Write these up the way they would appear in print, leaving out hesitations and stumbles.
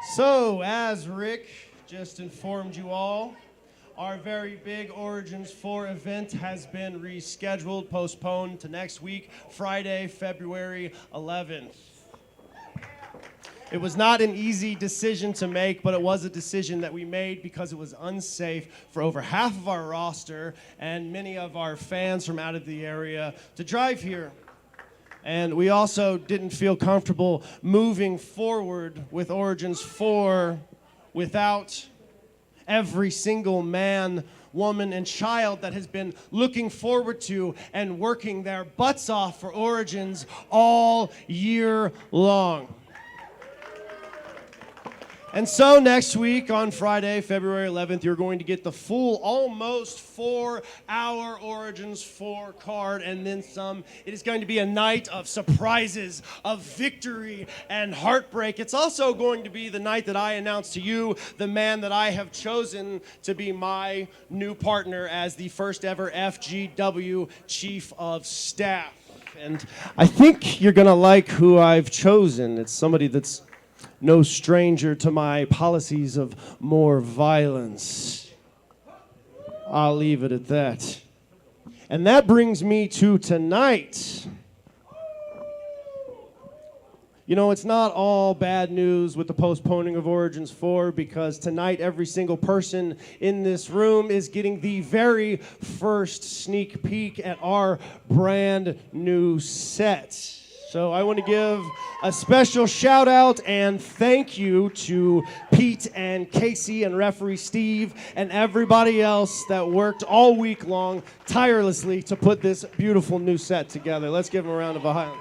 So, as Rick just informed you all, our very big Origins 4 event has been rescheduled, postponed to next week, Friday, February 11th. It was not an easy decision to make, but it was a decision that we made because it was unsafe for over half of our roster and many of our fans from out of the area to drive here. And we also didn't feel comfortable moving forward with Origins 4 without every single man, woman, and child that has been looking forward to and working their butts off for Origins all year long. And so next week on Friday, February 11th, you're going to get the full, almost 4-hour Origins 4 card and then some. It is going to be a night of surprises, of victory and heartbreak. It's also going to be the night that I announce to you the man that I have chosen to be my new partner as the first ever FGW Chief of Staff. And I think you're going to like who I've chosen. It's somebody that's no stranger to my policies of more violence. I'll leave it at that. And that brings me to tonight. You know, it's not all bad news with the postponing of Origins 4 because tonight every single person in this room is getting the very first sneak peek at our brand new set. So I want to give a special shout out and thank you to Pete and Casey and referee Steve and everybody else that worked all week long tirelessly to put this beautiful new set together. Let's give them a round of applause.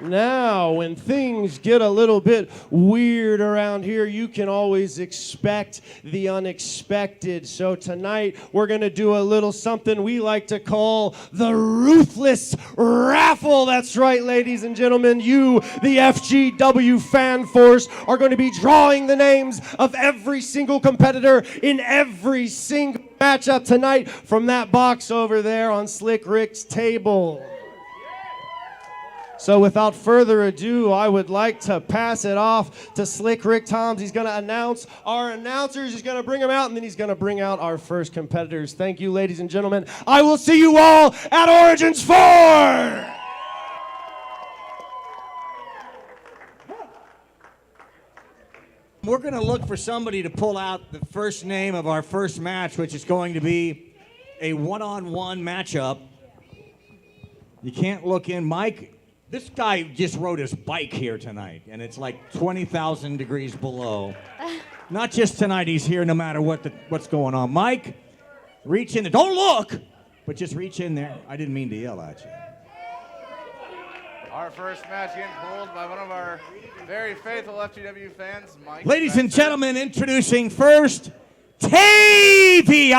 Now, when things get a little bit weird around here, you can always expect the unexpected. So tonight, we're going to do a little something we like to call the ruthless raffle. That's right, ladies and gentlemen. You, the FGW fan force, are going to be drawing the names of every single competitor in every single matchup tonight from that box over there on Slick Rick's table. So without further ado, I would like to pass it off to Slick Rick Toms. He's going to announce our announcers. He's going to bring them out, and then he's going to bring out our first competitors. Thank you, ladies and gentlemen. I will see you all at Origins 4! We're going to look for somebody to pull out the first name of our first match, which is going to be a one-on-one matchup. You can't look in. Mike, this guy just rode his bike here tonight, and it's like 20,000 degrees below. Not just tonight, he's here no matter what's going on. Mike, reach in there. Don't look, but just reach in there. I didn't mean to yell at you. Our first match getting pulled by one of our very faithful FGW fans, Mike. Ladies and gentlemen, introducing first, Tavia!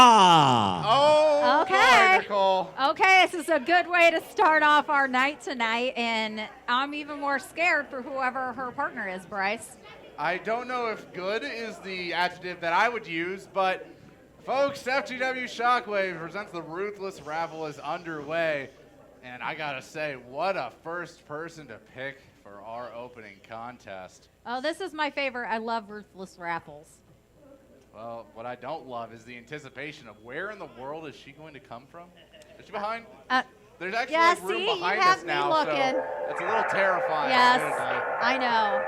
Oh, okay. boy, Nicole. Okay, this is a good way to start off our night tonight, and I'm even more scared for whoever her partner is, Bryce. I don't know if good is the adjective that I would use, but folks, FGW Shockwave presents the Ruthless Raffle is underway, and I gotta say, what a first person to pick for our opening contest. Oh, this is my favorite. I love Ruthless Raffles. Well, what I don't love is the anticipation of where in the world is she going to come from? Is she behind? There's actually yeah, like room see, behind you have us me now, looking. so it's a little terrifying. Yes, Seriously. I know.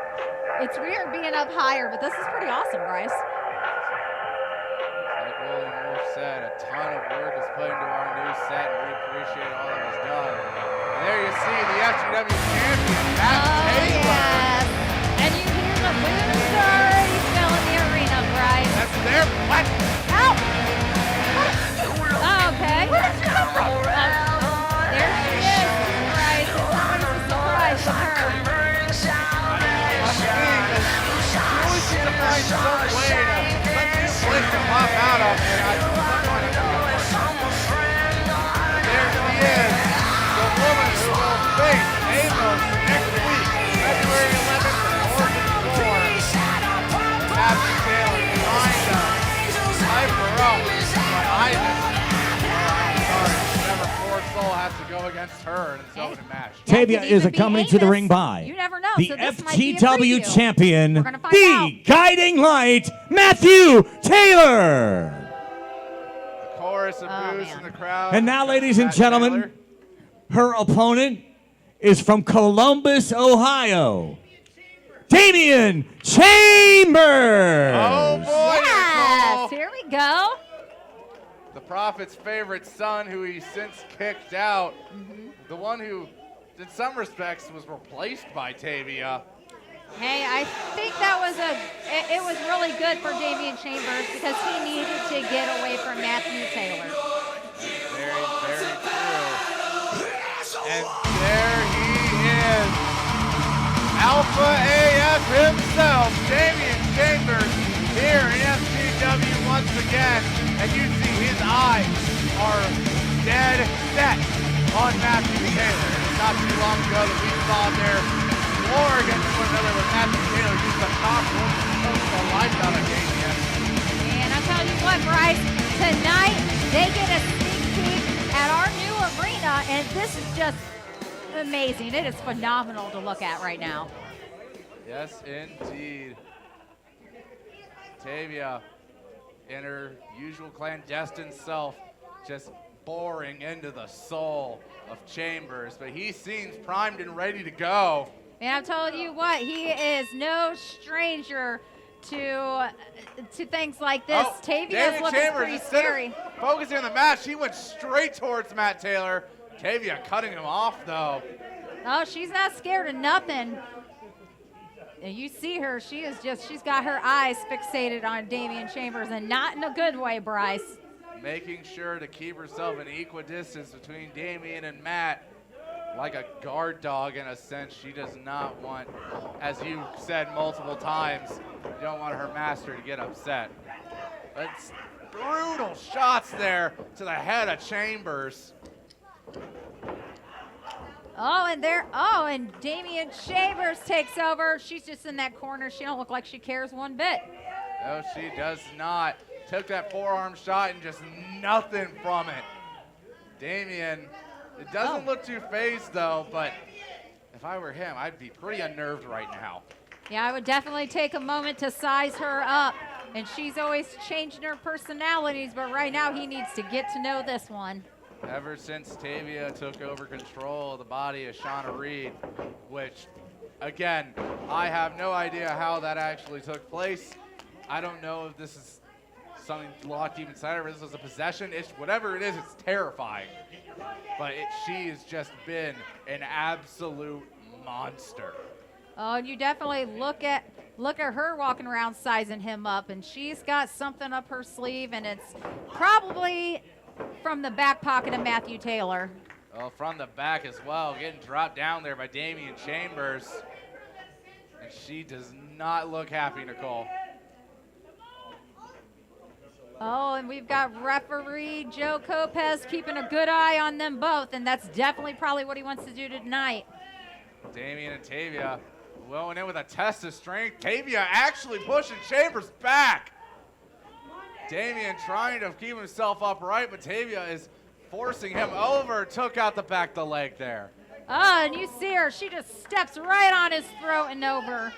It's weird being up higher, but this is pretty awesome, Bryce. Like William Wolf said, a ton of work is put into our new set, and we appreciate all that was done. And there you see the FGW champion, Matt Taylor. Yes. And you hear the booze already filling the arena, Bryce. That's their what? Ow! Oh, okay. Where did she come from? There she is, Bryce. It's always a surprise for her. She always seems to find some way to some place to pop out of, and I don't know. There she is, the woman who will face Amos next week, February 11th, Origins 4. Happy Taylor behind us. has to go against her in its opening match. Tavia could is even be accompanied to the Amos. ring by You never know, the so this might be a FGW preview. champion, We're gonna find the out. guiding light, Matthew Taylor. The chorus of boos man. in the crowd. And now, ladies and Matt gentlemen, Taylor. her opponent is from Columbus, Ohio, Damian Chambers. Oh boy, Yes, Nicole. here we go. The Prophet's favorite son, who he since kicked out. The one who, in some respects, was replaced by Tavia. Hey, I think that was it was really good for Damian Chambers because he needed to get away from Matthew Taylor. Very, very true. And there he is. Alpha AF himself, Damian Chambers, here in FGW once again. And you see his eyes are dead set on Matthew Taylor. It's not too long ago that we saw their war against one another with Matthew Taylor used the top rope to choke the life out of Damian. And I'll tell you what, Bryce, tonight they get a sneak peek at our new arena, and this is just amazing. It is phenomenal to look at right now. Yes, indeed. Tavia, in her usual clandestine self, just boring into the soul of Chambers, but he seems primed and ready to go. And I'm telling you what, he is no stranger to things like this. Oh, Tavia is Damian looking Chambers, pretty instead scary. of focusing on the match, he went straight towards Matt Taylor. Tavia cutting him off, though. Oh, she's not scared of nothing. And you see her, she's got her eyes fixated on Damian Chambers, and not in a good way, Bryce. Making sure to keep herself an equidistance between Damian and Matt. Like a guard dog, in a sense. She does not want, as you said multiple times, you don't want her master to get upset. But brutal shots there to the head of Chambers. And Damian Chambers takes over. She's just in that corner. She don't look like she cares one bit. No, she does not. Took that forearm shot and just nothing from it. Damian, it doesn't look too phased though, but if I were him, I'd be pretty unnerved right now. Yeah, I would definitely take a moment to size her up. And she's always changing her personalities, but right now he needs to get to know this one. Ever since Tavia took over control of the body of Shauna Reed, which, again, I have no idea how that actually took place. I don't know if this is something locked deep inside her, if this was a possession. Whatever it is, it's terrifying. But she has just been an absolute monster. Oh, and you definitely look at her walking around sizing him up, and she's got something up her sleeve, and it's probably from the back pocket of Matthew Taylor. Well, from the back as well, getting dropped down there by Damian Chambers. And she does not look happy, Nicole. Oh, and we've got referee Joe Lopez keeping a good eye on them both, and that's definitely probably what he wants to do tonight. Damian and Tavia going in with a test of strength. Tavia actually pushing Chambers back. Damian trying to keep himself upright, but Tavia is forcing him over. Took out the back of the leg there. Oh, and you see her. She just steps right on his throat and over.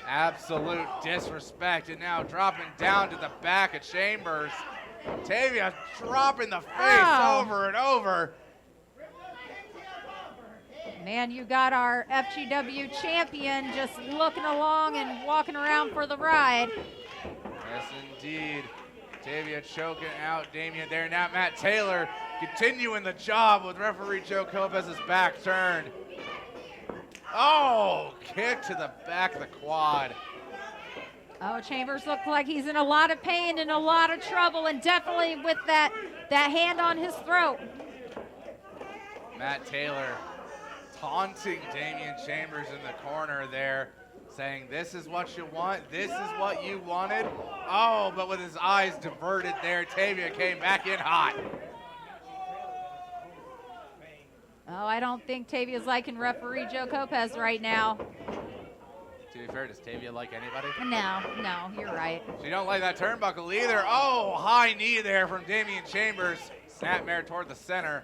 Absolute disrespect, and now dropping down to the back of Chambers. Tavia dropping the face over and over. Man, you got our FGW champion just looking along and walking around for the ride. Yes, indeed. Tavia choking out Damian there. Now Matt Taylor continuing the job with referee Joe Lopez's back turned. Oh, kick to the back of the quad. Oh, Chambers looked like he's in a lot of pain and a lot of trouble, and definitely with that hand on his throat. Matt Taylor taunting Damian Chambers in the corner there, saying, this is what you want, this is what you wanted. Oh, but with his eyes diverted there, Tavia came back in hot. Oh, I don't think Tavia's liking referee Joe Lopez right now. To be fair, does Tavia like anybody? No, you're right. She don't like that turnbuckle either. Oh, high knee there from Damian Chambers. Snapmare toward the center.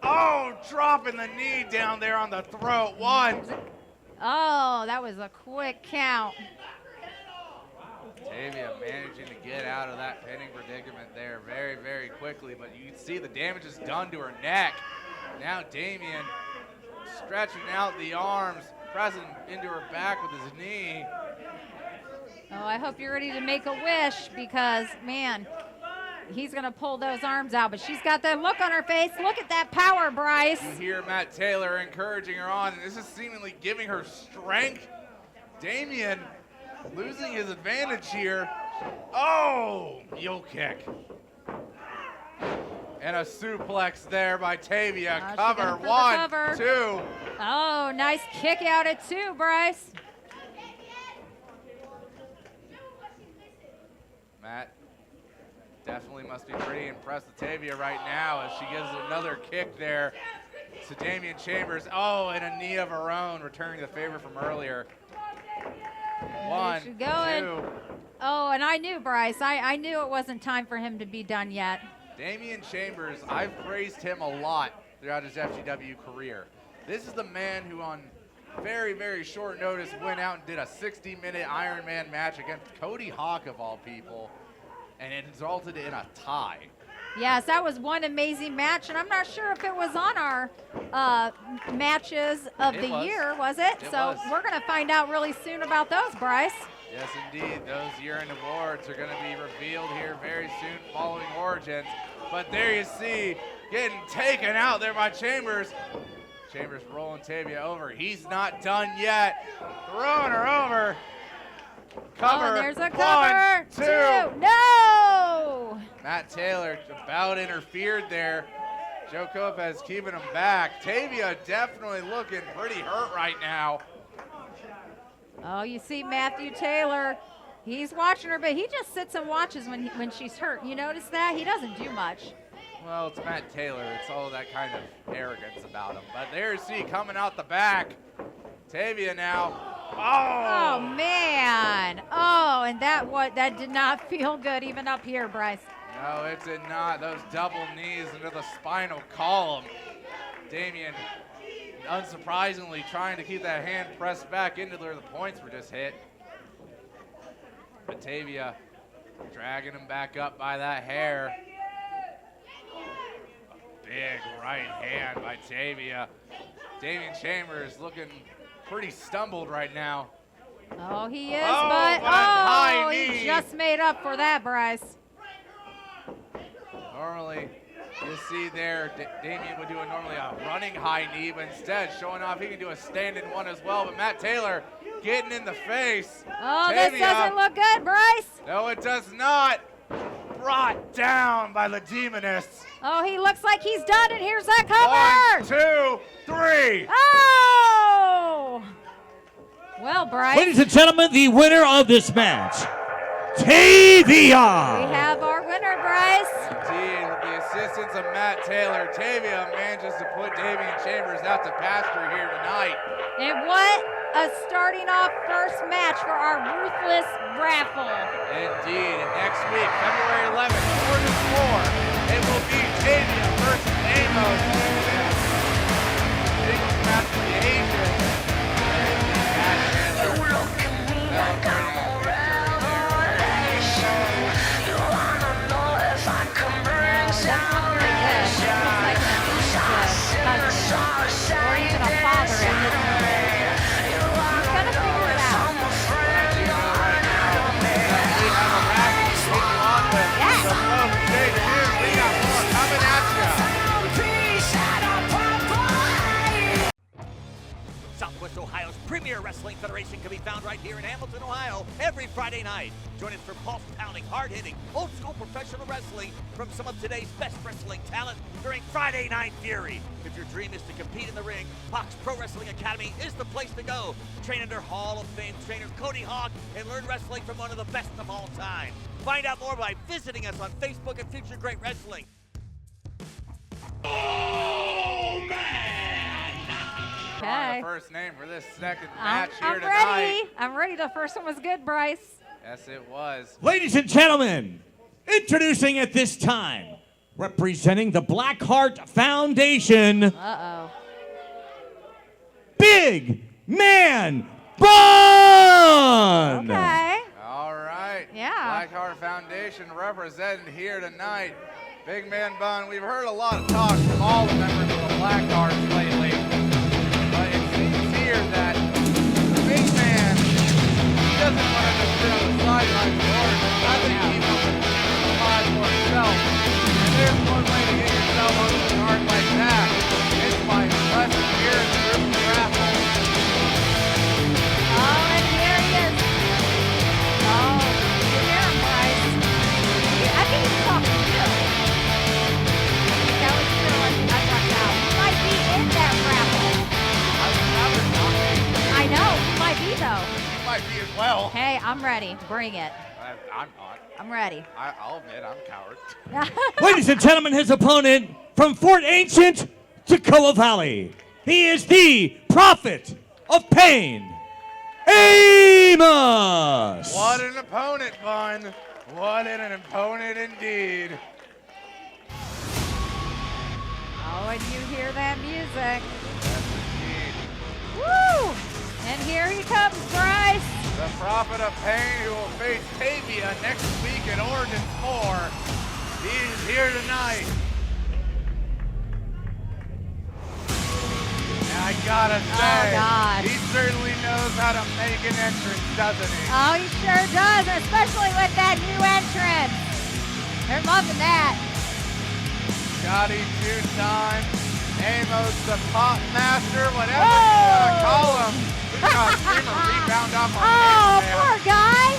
Oh, dropping the knee down there on the throat. 1. Oh, that was a quick count. Tavia managing to get out of that pinning predicament there very, very quickly, but you can see the damage is done to her neck. Now Damien stretching out the arms, pressing into her back with his knee. Oh, I hope you're ready to make a wish because, man, he's going to pull those arms out, but she's got that look on her face. Look at that power, Bryce. You hear Matt Taylor encouraging her on, and this is seemingly giving her strength. Damien losing his advantage here. Oh, heel kick. And a suplex there by Tavia. Cover, 1, 2. Oh, nice kick out at 2, Bryce. Matt definitely must be pretty impressed with Tavia right now as she gives another kick there to Damian Chambers. Oh, and a knee of her own, returning the favor from earlier. 1, 2. Oh, and I knew, Bryce. I knew it wasn't time for him to be done yet. Damian Chambers, I've praised him a lot throughout his FGW career. This is the man who on very, very short notice went out and did a 60-minute Iron Man match against Cody Hawk of all people, and it resulted in a tie. Yes, that was one amazing match, and I'm not sure if it was on our matches of the year, was it? So we're going to find out really soon about those, Bryce. Yes, indeed. Those year-end awards are going to be revealed here very soon following Origins. But there you see, getting taken out there by Chambers. Chambers rolling Tavia over. He's not done yet. Throwing her over. Cover. Oh, there's a cover. 1, 2. No! Matt Taylor about interfered there. Joe Lopez keeping him back. Tavia definitely looking pretty hurt right now. Oh, you see Matthew Taylor. He's watching her, but he just sits and watches when she's hurt. You notice that? He doesn't do much. Well, it's Matt Taylor. It's all that kind of arrogance about him. But there's C coming out the back. Tavia now. Oh, man. Oh, and that did not feel good even up here, Bryce. No, it did not. Those double knees into the spinal column. Damien, unsurprisingly, trying to keep that hand pressed back into where the points were just hit. Tavia dragging him back up by that hair. A big right hand by Tavia. Damian Chambers looking pretty stumbled right now. Oh, he is, but he just made up for that, Bryce. Normally, you see there, Damien would do normally a running high knee, but instead showing off he can do a standing one as well. But Matt Taylor getting in the face. Oh, Tavia, this doesn't look good, Bryce. No, it does not. Brought down by the Demoness. Oh, he looks like he's done, and here's that cover. 1, 2, 3. Oh! Well, Bryce. Ladies and gentlemen, the winner of this match, Tavia. We have our winner, Bryce. Indeed, with the assistance of Matt Taylor, Tavia manages to put Damian Chambers out to pasture here tonight. And what a starting off first match for our Ruthless raffle. Indeed, and next week, February 11th, Origins 4, it will be Tavia versus Amos. Singles match for the Asians. Southwest Ohio's premier wrestling federation can be found right here in Hamilton, Ohio, every Friday night. Join us for pulse-pounding, hard-hitting, old-school professional wrestling from some of today's best wrestling talent during Friday Night Fury. If your dream is to compete in the ring, Fox Pro Wrestling Academy is the place to go. Train under Hall of Fame trainer Cody Hawk and learn wrestling from one of the best of all time. Find out more by visiting us on Facebook at Future Great Wrestling. Oh, man! Okay. First name for this second match here I'm tonight. ready. I'm ready. The first one was good, Bryce. Yes, it was. Ladies and gentlemen, introducing at this time, representing the Blackheart Foundation, Uh-oh. Big Man Bun! Okay. All right. Yeah. Blackheart Foundation represented here tonight. Big Man Bun, we've heard a lot of talk from all the members of the Blackhearts lately. But it seems here that the big man, he doesn't want to just sit on the sidelines in order to I think he wants to provide for himself. And there's one way to get yourself onto the card like that. It's by pressing here in the group raffle. Oh, and here he is. Oh, you hear him, Bryce. I think he's talking to you. That was true. I dropped out. He might be in that raffle. I would rather not be. I know. He might be, though. He might be as well. Hey, I'm ready. Bring it. I'm not. I'm ready. I'll admit I'm a coward. Ladies and gentlemen, his opponent from Fort Ancient, Toccoa Valley. He is the Prophet of Pain, Amos! What an opponent, Bun. What an opponent indeed. Oh, and you hear that music. Yes, indeed. Woo! And here he comes, Bryce. The Prophet of Pain who will face Tavia next week at Origins 4. He's here tonight. And I gotta say, God. he certainly knows how to make an entrance, doesn't he? Oh, he sure does, especially with that new entrance. They're loving that. Scotty 2 times. Amos the pop master, whatever you want to call him. He's got a screamer rebound off on Oh, him. poor guy.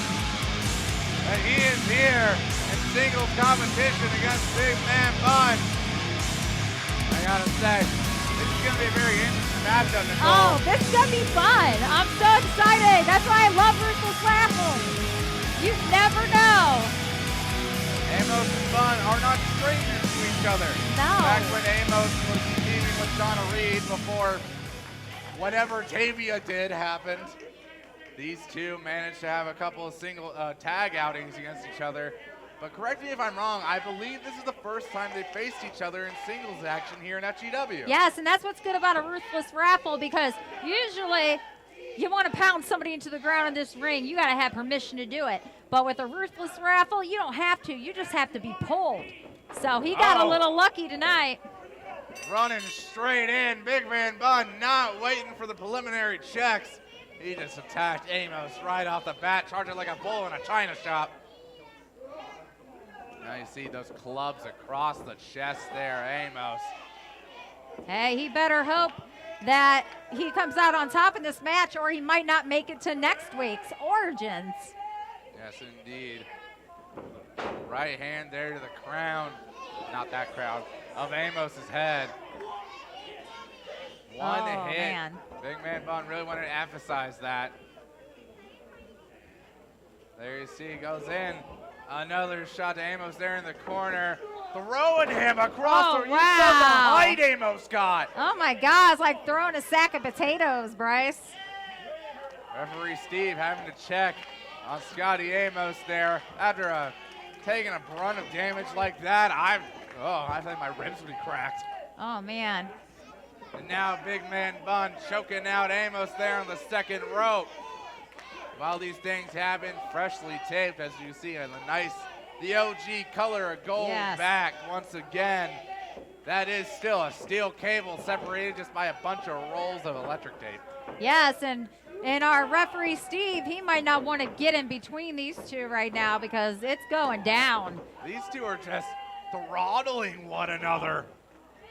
And he is here in singles competition against Big Man Bun. I gotta say, this is gonna be a very interesting matchup, Nicole. Oh, this is going to be fun. I'm so excited. That's why I love Ruthless Raffle. You never know. Amos and Bun are not strangers to each other. No. Back when Amos was teaming with Donna Reed before whatever Tavia did happened, these two managed to have a couple of single tag outings against each other. But correct me if I'm wrong, I believe this is the first time they faced each other in singles action here in FGW. Yes, and that's what's good about a Ruthless Raffle, because usually you want to pound somebody into the ground in this ring, you got to have permission to do it. But with a Ruthless Raffle, you don't have to. You just have to be pulled. So he got a little lucky tonight. Running straight in, Big Man Bun not waiting for the preliminary checks. He just attacked Amos right off the bat, charging like a bull in a china shop. Now you see those clubs across the chest there, Amos. Hey, he better hope that he comes out on top in this match, or he might not make it to next week's Origins. Yes, indeed. Right hand there to the crown, not that crown, of Amos's head. One hit. Man. Big Man Bun really wanted to emphasize that. There you see, he goes in. Another shot to Amos there in the corner. Throwing him across Oh, the, you saw the height Amos got. Oh my God, it's like throwing a sack of potatoes, Bryce. Referee Steve having to check on Scotty Amos there after taking a brunt of damage like that. I think my ribs would be cracked. Oh man. And now Big Man Bun choking out Amos there on the second rope. While these things happen, freshly taped, as you see, and the OG color of gold back once again. That is still a steel cable separated just by a bunch of rolls of electric tape. Yes, and our referee Steve, he might not want to get in between these two right now because it's going down. These two are just throttling one another.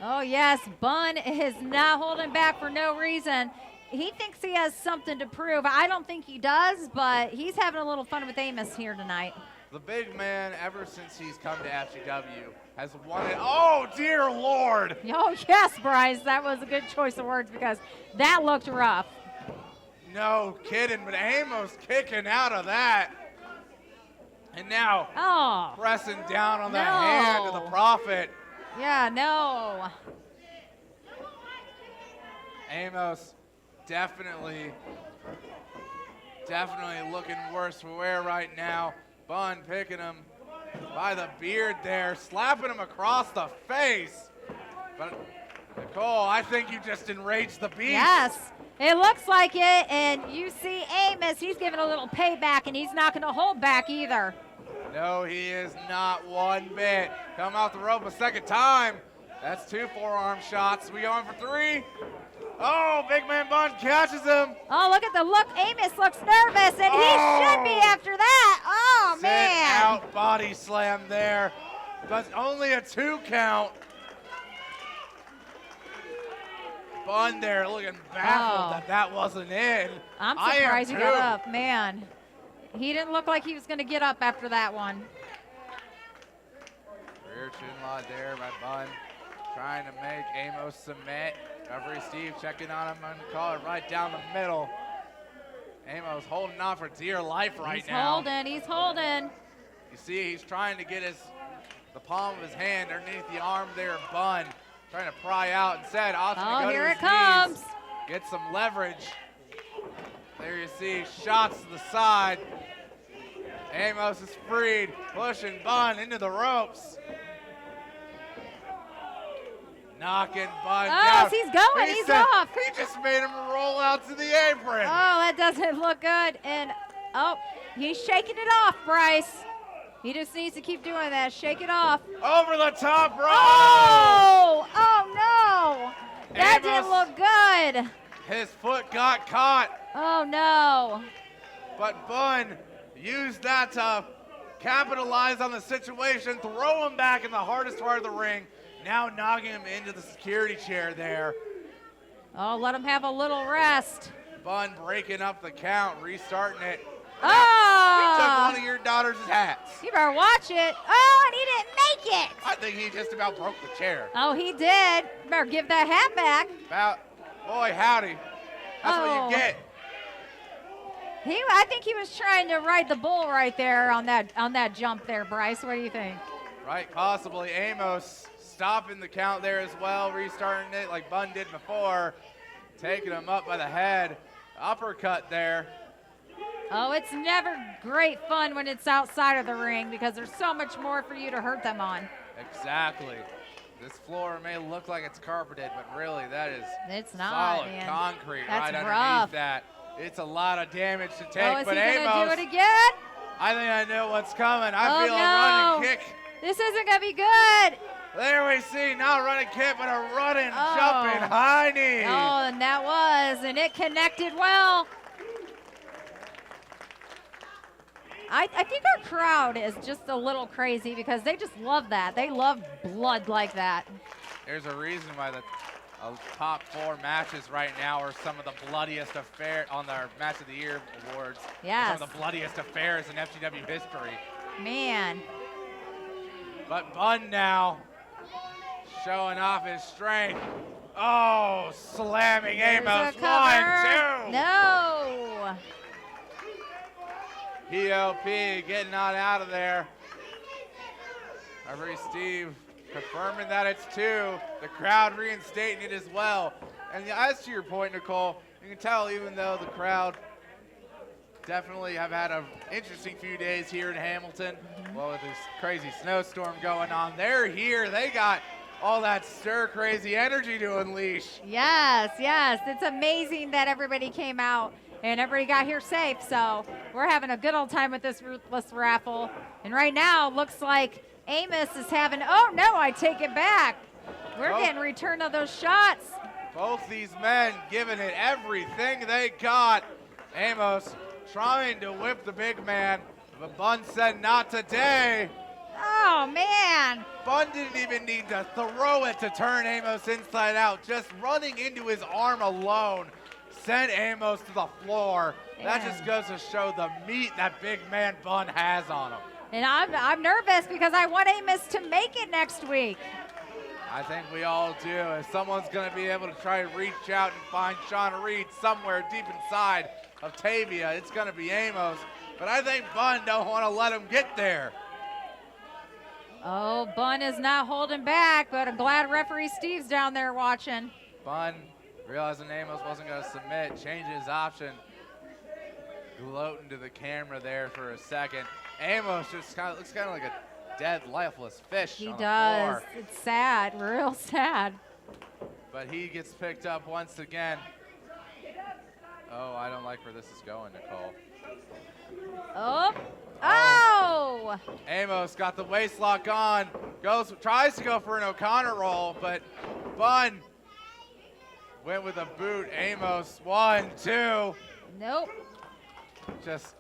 Oh yes, Bun is not holding back for no reason. He thinks he has something to prove. I don't think he does, but he's having a little fun with Amos here tonight. The big man, ever since he's come to FGW, has won it. Oh, dear Lord. Oh yes, Bryce, that was a good choice of words because that looked rough. No kidding, but Amos kicking out of that. And now pressing down on the hand of the Prophet. Yeah, no. Amos definitely looking worse for wear right now. Bun picking him by the beard there, slapping him across the face. But Nicole, I think you just enraged the beast. Yes, it looks like it, and you see Amos, he's giving a little payback, and he's not going to hold back either. No, he is not one bit. Come off the rope a second time. That's 2 forearm shots. We going for 3. Oh, Big Man Bun catches him. Oh, look at the look. Amos looks nervous, and he should be after that. Oh, Sit man. out body slam there, but only a 2 count. Bun there looking baffled that wasn't in. I'm I am surprised he got too. up, man. He didn't look like he was going to get up after that one. Rear chin lock there by Bun, trying to make Amos submit. Referee Steve checking on him and call it right down the middle. Amos holding on for dear life right now. He's holding. You see, he's trying to get the palm of his hand underneath the arm there of Bun, trying to pry out. Instead, Austin to go here to it his comes. knees, get some leverage. There you see, shots to the side. Amos is freed, pushing Bun into the ropes. Knocking Bun down. He's going. He's off. He just made him roll out to the apron. Oh, that doesn't look good. And, he's shaking it off, Bryce. He just needs to keep doing that. Shake it off. Over the top rope. Oh no. That didn't look good. His foot got caught, Oh, no. but Bun used that to capitalize on the situation, throw him back in the hardest part of the ring, now knocking him into the security chair there. Oh, let him have a little rest. Bun breaking up the count, restarting it. Oh! He took one of your daughter's hats. You better watch it. Oh, and he didn't make it. I think he just about broke the chair. Oh, he did. You better give that hat back. Boy, howdy. That's what you get. I think he was trying to ride the bull right there on that jump there, Bryce. What do you think? Right, possibly. Amos stopping the count there as well, restarting it like Bun did before, taking him up by the head. Uppercut there. Oh, it's never great fun when it's outside of the ring because there's so much more for you to hurt them on. Exactly. This floor may look like it's carpeted, but really that is It's not, solid man. concrete That's right rough. underneath that. It's a lot of damage to take, Oh, is but he Amos, going to do it again? I think I know what's coming. I Oh, feel a no. running kick. This isn't going to be good. There we see, not a running kick, but a running, Oh. jumping high knee. Oh, and it connected well. I think our crowd is just a little crazy because they just love that. They love blood like that. There's a reason why the top 4 matches right now are some of the bloodiest affairs on our Match of the Year awards. Yes. Some of the bloodiest affairs in FGW history. Man. But Bun now showing off his strength. Oh, slamming There's Amos. a cover. 1, 2. No. POP getting on out of there. Referee Steve confirming that it's 2. The crowd reinstating it as well. And as to your point, Nicole, you can tell even though the crowd definitely have had an interesting few days here in Hamilton, well, with this crazy snowstorm going on, they're here. They got all that stir-crazy energy to unleash. Yes. It's amazing that everybody came out and everybody got here safe. So we're having a good old time with this Ruthless raffle. And right now, looks like Amos is having, oh no, I take it back. We're getting return of those shots. Both these men giving it everything they got. Amos trying to whip the big man, but Bun said not today. Oh man. Bun didn't even need to throw it to turn Amos inside out. Just running into his arm alone sent Amos to the floor. That Man. just goes to show the meat that big man Bun has on him. And I'm nervous because I want Amos to make it next week. I think we all do. If someone's going to be able to try to reach out and find Shauna Reed somewhere deep inside of Tavia, it's going to be Amos. But I think Bun don't want to let him get there. Oh, Bun is not holding back, but I'm glad referee Steve's down there watching. Bun, realizing Amos wasn't going to submit, changed his option. Gloating to the camera there for a second. Amos just looks kind of like a dead, lifeless fish He on the does. floor. It's sad, real sad. But he gets picked up once again. Oh, I don't like where this is going, Nicole. Oh. Oh! Amos got the waist lock on, tries to go for an O'Connor roll, but Bunn went with a boot. Amos, 1, 2. Nope. Just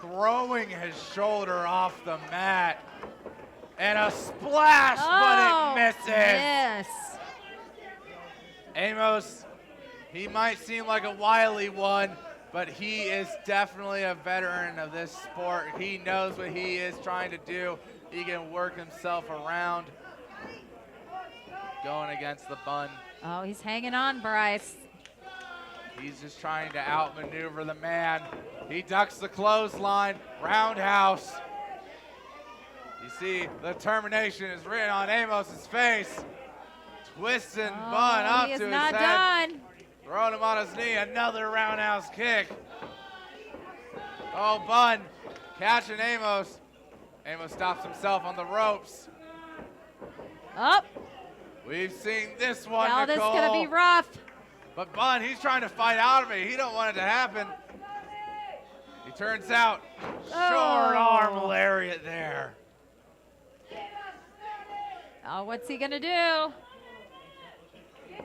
throwing his shoulder off the mat. And a splash, Oh, but it misses. yes. Amos, he might seem like a wily one, but he is definitely a veteran of this sport. He knows what he is trying to do. He can work himself around. Going against the Bunn. Oh, he's hanging on, Bryce. He's just trying to outmaneuver the man. He ducks the clothesline, roundhouse. You see, the determination is written on Amos's face. Twisting Bunn up he is to his not head. done. Throwing him on his knee, another roundhouse kick. Oh, Bunn catching Amos. Amos stops himself on the ropes. Up. We've seen this one, Oh, this is Nicole. gonna be rough. But Bunn, he's trying to fight out of it. He don't want it to happen. He turns out, short arm lariat there. Oh, what's he gonna do?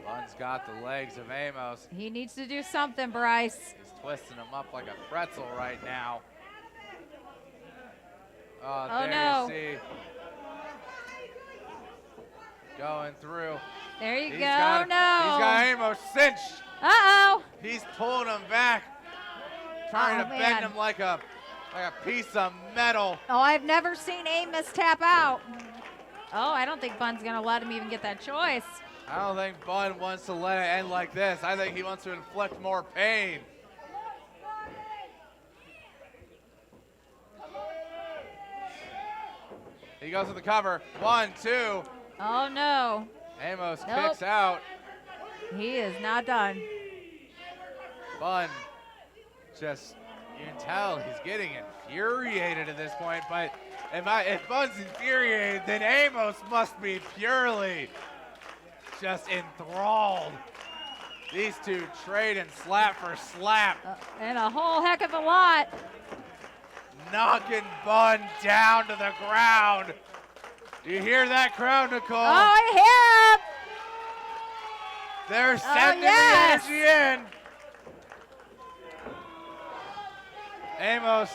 Bunn's got the legs of Amos. He needs to do something, Bryce. He's twisting him up like a pretzel right now. Oh, Oh, there no. you see. Going through. There you He's go. got, No. He's got Amos cinched. Uh-oh. He's pulling him back. Trying to man. bend him like a piece of metal. Oh, I've never seen Amos tap out. Oh, I don't think Bunn's gonna let him even get that choice. I don't think Bunn wants to let it end like this. I think he wants to inflict more pain. He goes to the cover. 1, 2. Oh, no. Amos Nope. kicks out. He is not done. Bunn just, you can tell he's getting infuriated at this point, but if Bunn's infuriated, then Amos must be purely just enthralled. These two trading slap for slap, And a whole heck of a lot. knocking Bunn down to the ground. Do you hear that crowd, Nicole? Oh, I hear him. They're sending yes. the energy in. Amos.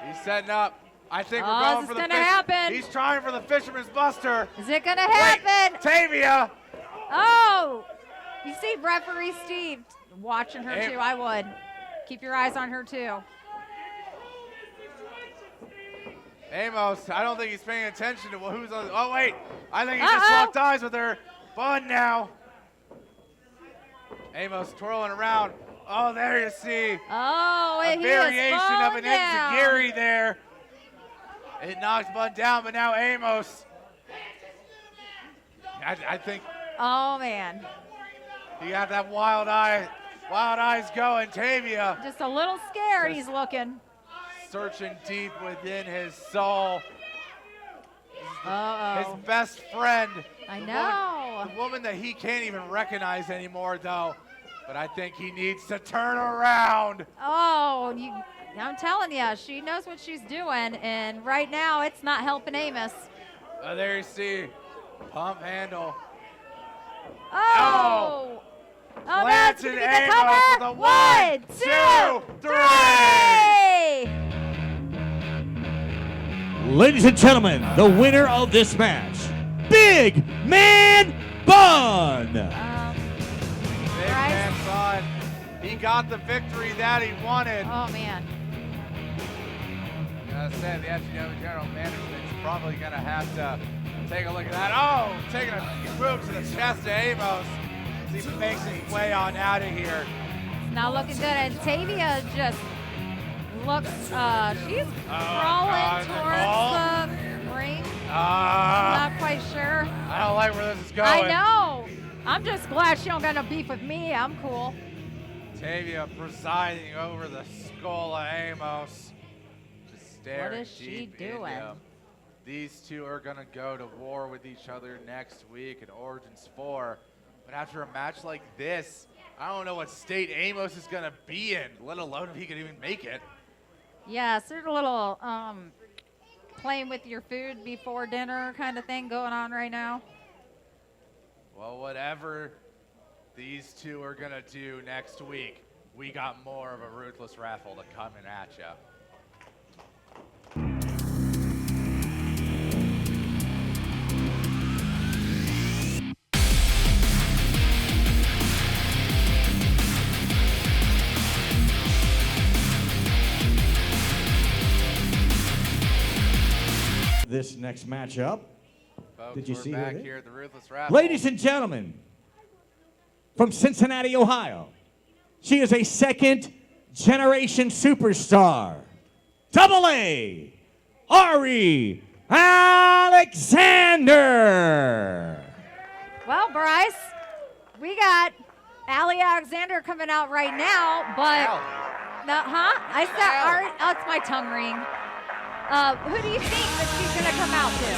He's setting up. I think we're Oh, going this for is the gonna fish. happen. He's trying for the Fisherman's Buster. Is it gonna happen? Wait, Tavia. Oh, you see referee Steve watching her Am- too. I would. Keep your eyes on her too. Amos, I don't think he's paying attention to who's on. Oh, wait. I think he just Uh-oh. locked eyes with her. Bunn now. Amos twirling around. Oh, there you see. Oh, A he variation is of falling an down. enziguri there. It knocks Bunn down, but now Amos. I think Oh man, he got that wild eyes going. Tavia just a little scared. He's looking. searching deep within his soul. Uh His oh. best friend. I The know. the woman that he can't even recognize anymore, though. But I think he needs to turn around. Oh, I'm telling you, she knows what she's doing, and right now it's not helping Amos. There you see. Pump handle. Oh. Oh, that's Planted gonna be the Amos cover. with a 1, 2, 3. Ladies and gentlemen, the winner of this match, Big Man Bunn. Big Bryce? man Bunn. He got the victory that he wanted. Oh man. Gotta say, the FGW General Management's probably gonna have to take a look at that. Oh, taking a move to the chest of Amos as he makes his way on out of here. It's not looking good, and Tavia just looks. She's crawling God, towards the ring. Ah, Not quite sure. I don't like where this is going. I know. I'm just glad she don't got no beef with me. I'm cool. Tavia presiding over the skull of Amos. Just staring What is she deep into doing? him. These two are going to go to war with each other next week in Origins 4. But after a match like this, I don't know what state Amos is going to be in, let alone if he could even make it. Yes, there's a little playing with your food before dinner kind of thing going on right now. Well, whatever these two are going to do next week, we got more of a ruthless raffle to coming at you. This next matchup. Folks, Did you we're see back that? here at the Ruthless Raffle. Ladies and gentlemen, from Cincinnati, Ohio, she is a second-generation superstar. Double A, Ari Alexander. Well, Bryce, we got Allie Alexander coming out right now, but no, I said Ari. Oh, it's my tongue ring. Who do you think that she's gonna come out to?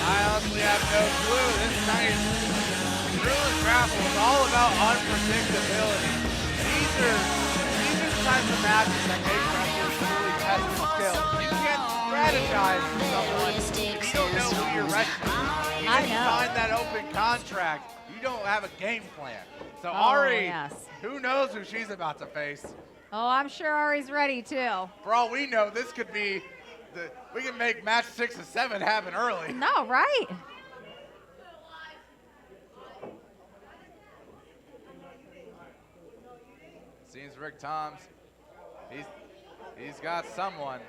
I honestly have no clue. This night, Ruthless Raffle is all about unpredictability. These are the types of matches that make wrestlers truly test their skills. You can't strategize for someone if you don't know who you're wrestling. You I didn't know. sign that open contract. You don't have a game plan. So Oh, Ari, yes. who knows who she's about to face? Oh, I'm sure Ari's ready too. For all we know, this could be we can make match 6 and 7 happen early. No, right? Seems Rick Toms, he's got someone.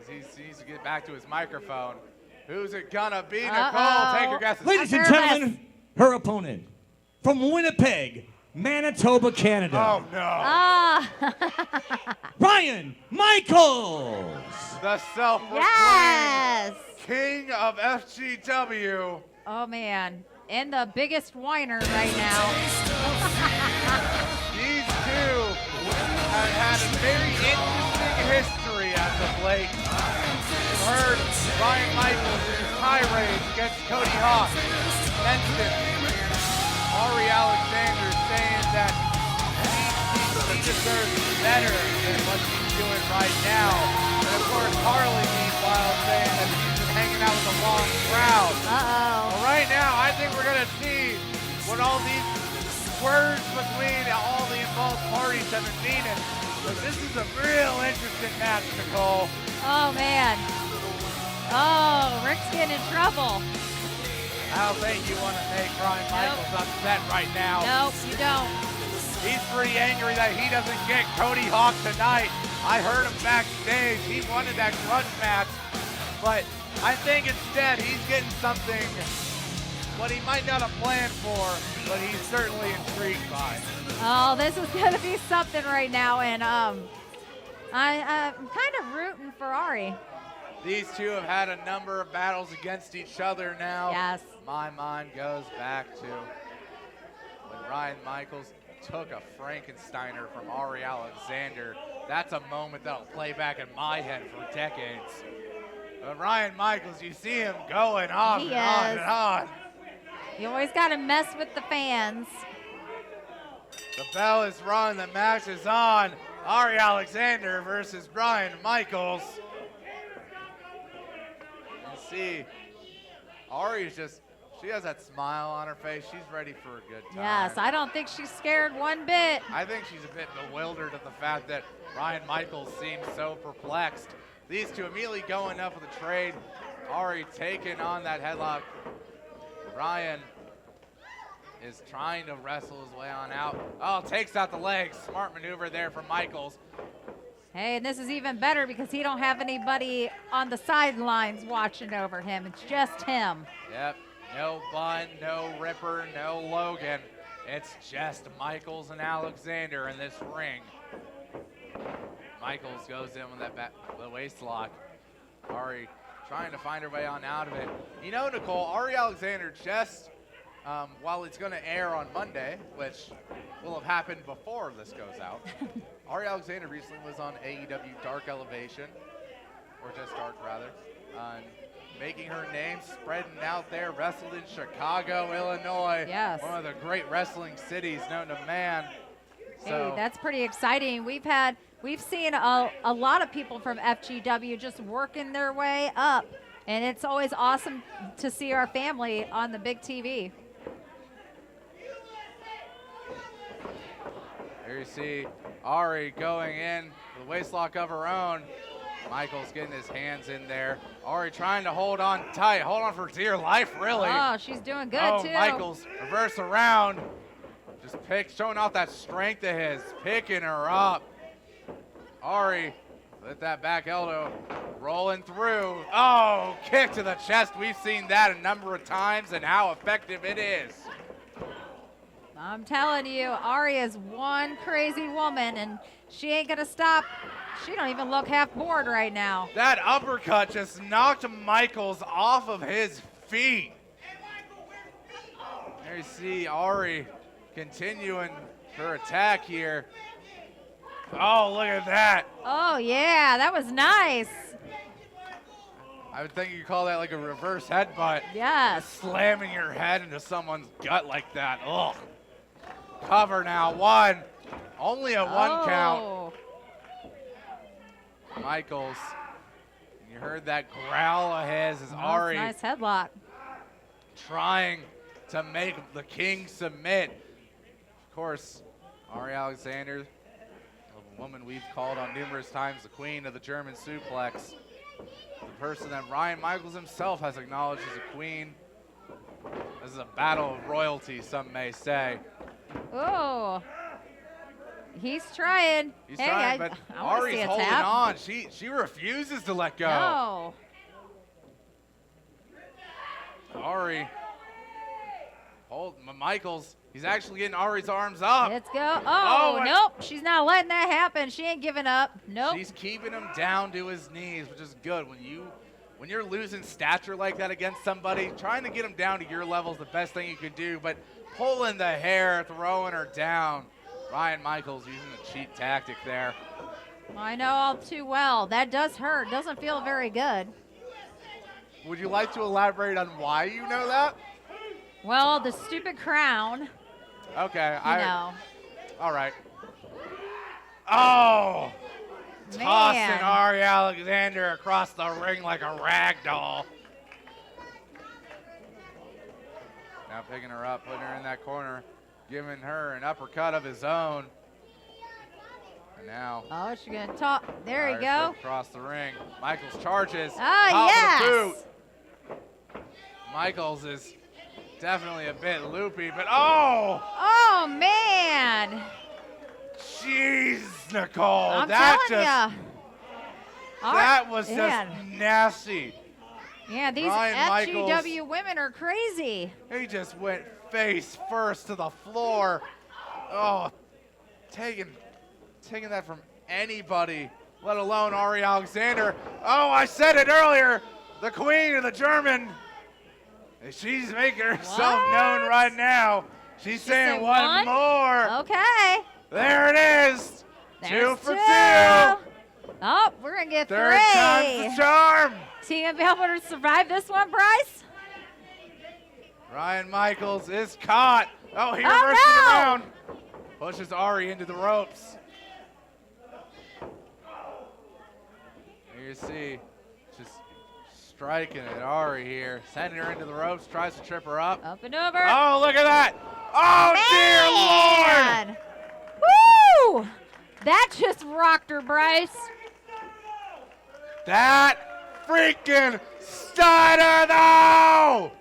As he needs to get back to his microphone. Who's it gonna be? Nicole, take your guesses. Ladies and nervous. gentlemen, her opponent from Winnipeg, Manitoba, Canada, Oh no! Ah, Ryan Michaels. The self-proclaimed yes. king of FGW. Oh man, and the biggest whiner right now. These two have had a very interesting history as of late. You've heard Ryan Michaels in his tirades against Cody Hawk. Mentioned Ari Alexander saying that he deserves better than what he's doing right now. And of course, Harley, meanwhile, saying that he's been hanging out with the wrong crowd. Uh-oh. Well, right now, I think we're going to see what all these words between all the involved parties have been meaning. But this is a real interesting match, Nicole. Oh man. Oh, Rick's getting in trouble. I don't think you want to make Ryan Michaels upset right now. Nope, you don't. He's pretty angry that he doesn't get Cody Hawk tonight. I heard him backstage. He wanted that grudge match. But I think instead he's getting something what he might not have planned for, but he's certainly intrigued by. Oh, this is going to be something right now, and I'm kind of rooting for Ari. These two have had a number of battles against each other now. Yes. My mind goes back to when Ryan Michaels took a Frankensteiner from Ari Alexander. That's a moment that'll play back in my head for decades. But Ryan Michaels, you see him going on He and on is. and on. You always got to mess with the fans. The bell is rung, the match is on. Ari Alexander versus Ryan Michaels. You see, Ari's just, she has that smile on her face. She's ready for a good time. Yes, I don't think she's scared one bit. I think she's a bit bewildered at the fact that Ryan Michaels seems so perplexed. These two immediately going up with a trade. Ari taking on that headlock. Ryan is trying to wrestle his way on out. Oh, takes out the legs. Smart maneuver there from Michaels. Hey, and this is even better because he don't have anybody on the sidelines watching over him. It's just him. Yep, no Bun, no Ripper, no Logan. It's just Michaels and Alexander in this ring. Michaels goes in with the waist lock. Ari trying to find her way on out of it. You know, Nicole, Ari Alexander just, while it's going to air on Monday, which will have happened before this goes out, Ari Alexander recently was on AEW Dark Elevation. or just starts rather, making her name spreading out there. Wrestled in Chicago, Illinois. Yes. One of the great wrestling cities known to man. Hey, that's pretty exciting. We've seen a lot of people from FGW just working their way up, and it's always awesome to see our family on the big TV. There you see Ari going in with a waist lock of her own. Michaels getting his hands in there. Ari trying to hold on tight. Hold on for dear life, really. Oh, she's doing good, too. Michaels reverse around. Just showing off that strength of his, picking her up. Ari with that back elbow rolling through. Oh, kick to the chest. We've seen that a number of times and how effective it is. I'm telling you, Ari is one crazy woman, and she ain't gonna stop. She don't even look half bored right now. That uppercut just knocked Michaels off of his feet. There you see Ari continuing her attack here. Oh, look at that. Oh, yeah, that was nice. I would think you call that like a reverse headbutt. Yes. Slamming your head into someone's gut like that. Ugh. Cover now. One. Only a one count. Michaels. You heard that growl of his as Ari nice headlock. trying to make the king submit. Of course, Ari Alexander, a woman we've called on numerous times the queen of the German suplex. The person that Ryan Michaels himself has acknowledged as a queen. This is a battle of royalty, some may say. Oh, he's trying. He's hey, trying, but I wanna see Ari's a holding tap. on. She refuses to let go. No. Ari, Michaels, he's actually getting Ari's arms up. Let's go. Oh, and nope. She's not letting that happen. She ain't giving up. Nope. She's keeping him down to his knees, which is good. When you're losing stature like that against somebody, trying to get him down to your level is the best thing you could do. But pulling the hair, throwing her down. Ryan Michaels using a cheat tactic there. I know all too well. That does hurt. Doesn't feel very good. Would you like to elaborate on why you know that? Well, the stupid crown. Okay. You know. All right. Oh! Man. Tossing Ari Alexander across the ring like a rag doll. Now picking her up, putting her in that corner, giving her an uppercut of his own. And now. Oh, she's going to talk. There you go. Across the ring. Michaels charges. Oh, yes. Of the boot. Michaels is definitely a bit loopy, but oh! Oh, man. Jeez, Nicole. I'm that telling ya. That was just Man. nasty. Yeah, these Ryan FGW Michaels. women are crazy. He just went face first to the floor. Oh, taking that from anybody, let alone Ari Alexander. Oh, I said it earlier. The queen of the German. She's making herself known right now. She's saying one more. Okay. There it is. There's 2 for 2. Oh, we're going to get Third 3. time's the charm. Team be able to survive this one, Bryce? Ryan Michaels is caught. Oh, he reverses it around. Pushes Ari into the ropes. Here you see, just striking at Ari here. Sending her into the ropes, tries to trip her up. Up and over. Oh, look at that. Oh, Man. Woo! That just rocked her, Bryce. That freaking stunner, though!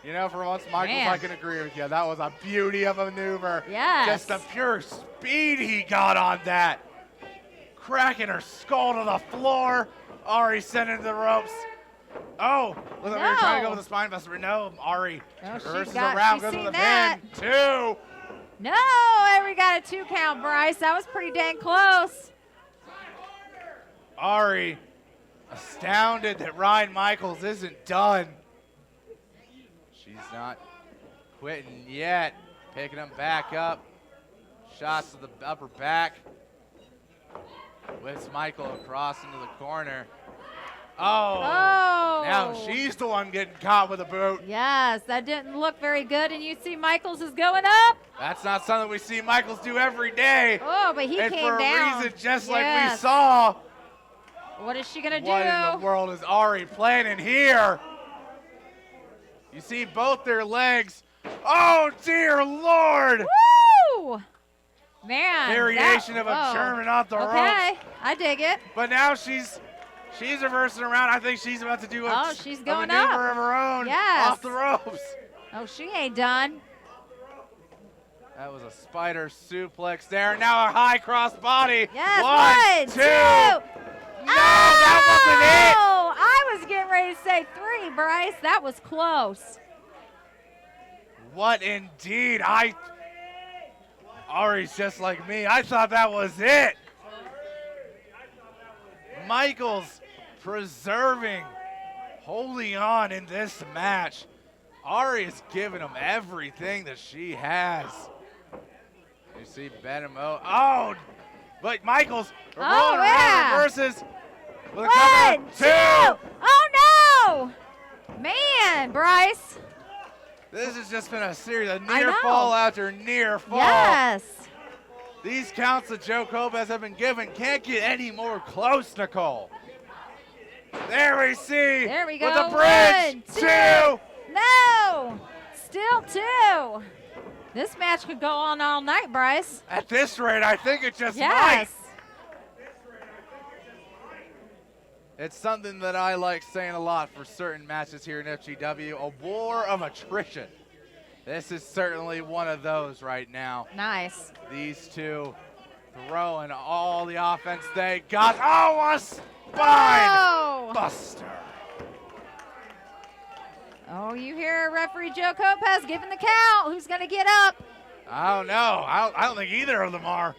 You know, for once, Michaels, Man. I can agree with you. That was a beauty of a maneuver. Yes. Just the pure speed he got on that. Cracking her skull to the floor. Ari sent into the ropes. Oh, look like we were trying to go with the spine buster, but no, Ari reverses around, goes with the pin. 2. No, and we got a 2 count, Bryce. That was pretty dang close. Ari, astounded that Ryan Michaels isn't done. She's not quitting yet. Picking him back up. Shots to the upper back. Whips Michael across into the corner. Oh. Now she's the one getting caught with a boot. Yes, that didn't look very good, and you see Michaels is going up. That's not something we see Michaels do every day. Oh, but he and came for a down. reason, just like we Yes. saw. What is she going to do? What in the world is Ari planning here? You see both their legs. Oh, dear Lord. Woo! Man. Variation of a German off the ropes. Okay, I dig it. But now she's reversing around. I think she's about to do she's a going maneuver up. of her own Yes. off the ropes. Oh, she ain't done. That was a spider suplex there. Now a high cross body. Yes, One, two. No, that wasn't Oh, I was getting ready to say 3, Bryce. That was close. it. What indeed? Ari's just like me. I thought that was it. Michaels preserving, holding on in this match. Ari is giving him everything that she has. You see Benamo. Oh, but Michaels rolling around reverses. With a cover. 1, 2. Oh, no. Man, Bryce. This has just been a series of I near know. fall after near fall. Yes. These counts that Joe Copez have been given can't get any more close, Nicole. There we see. There we go. With the bridge. 1, 2. No. Still 2. This match could go on all night, Bryce. At this rate, I think it just might. Yes. It's something that I like saying a lot for certain matches here in FGW, a war of attrition. This is certainly one of those right now. Nice. These two throwing all the offense they got. Oh, a spine Oh. buster. Oh, you hear referee Joe Copez giving the count. Who's going to get up? I don't know. I don't think either of them are.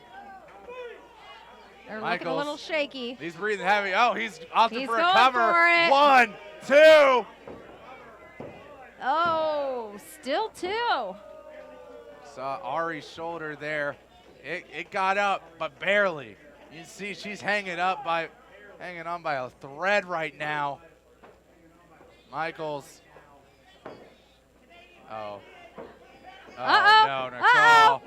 They're looking a Michaels. little shaky. He's breathing heavy. Oh, he's opting He's for a going cover. for it. 1, 2. Oh, still 2. Saw Ari's shoulder there. It got up, but barely. You can see she's hanging on by a thread right now. Michaels. Oh. Uh-oh. No, Nicole. Uh-oh.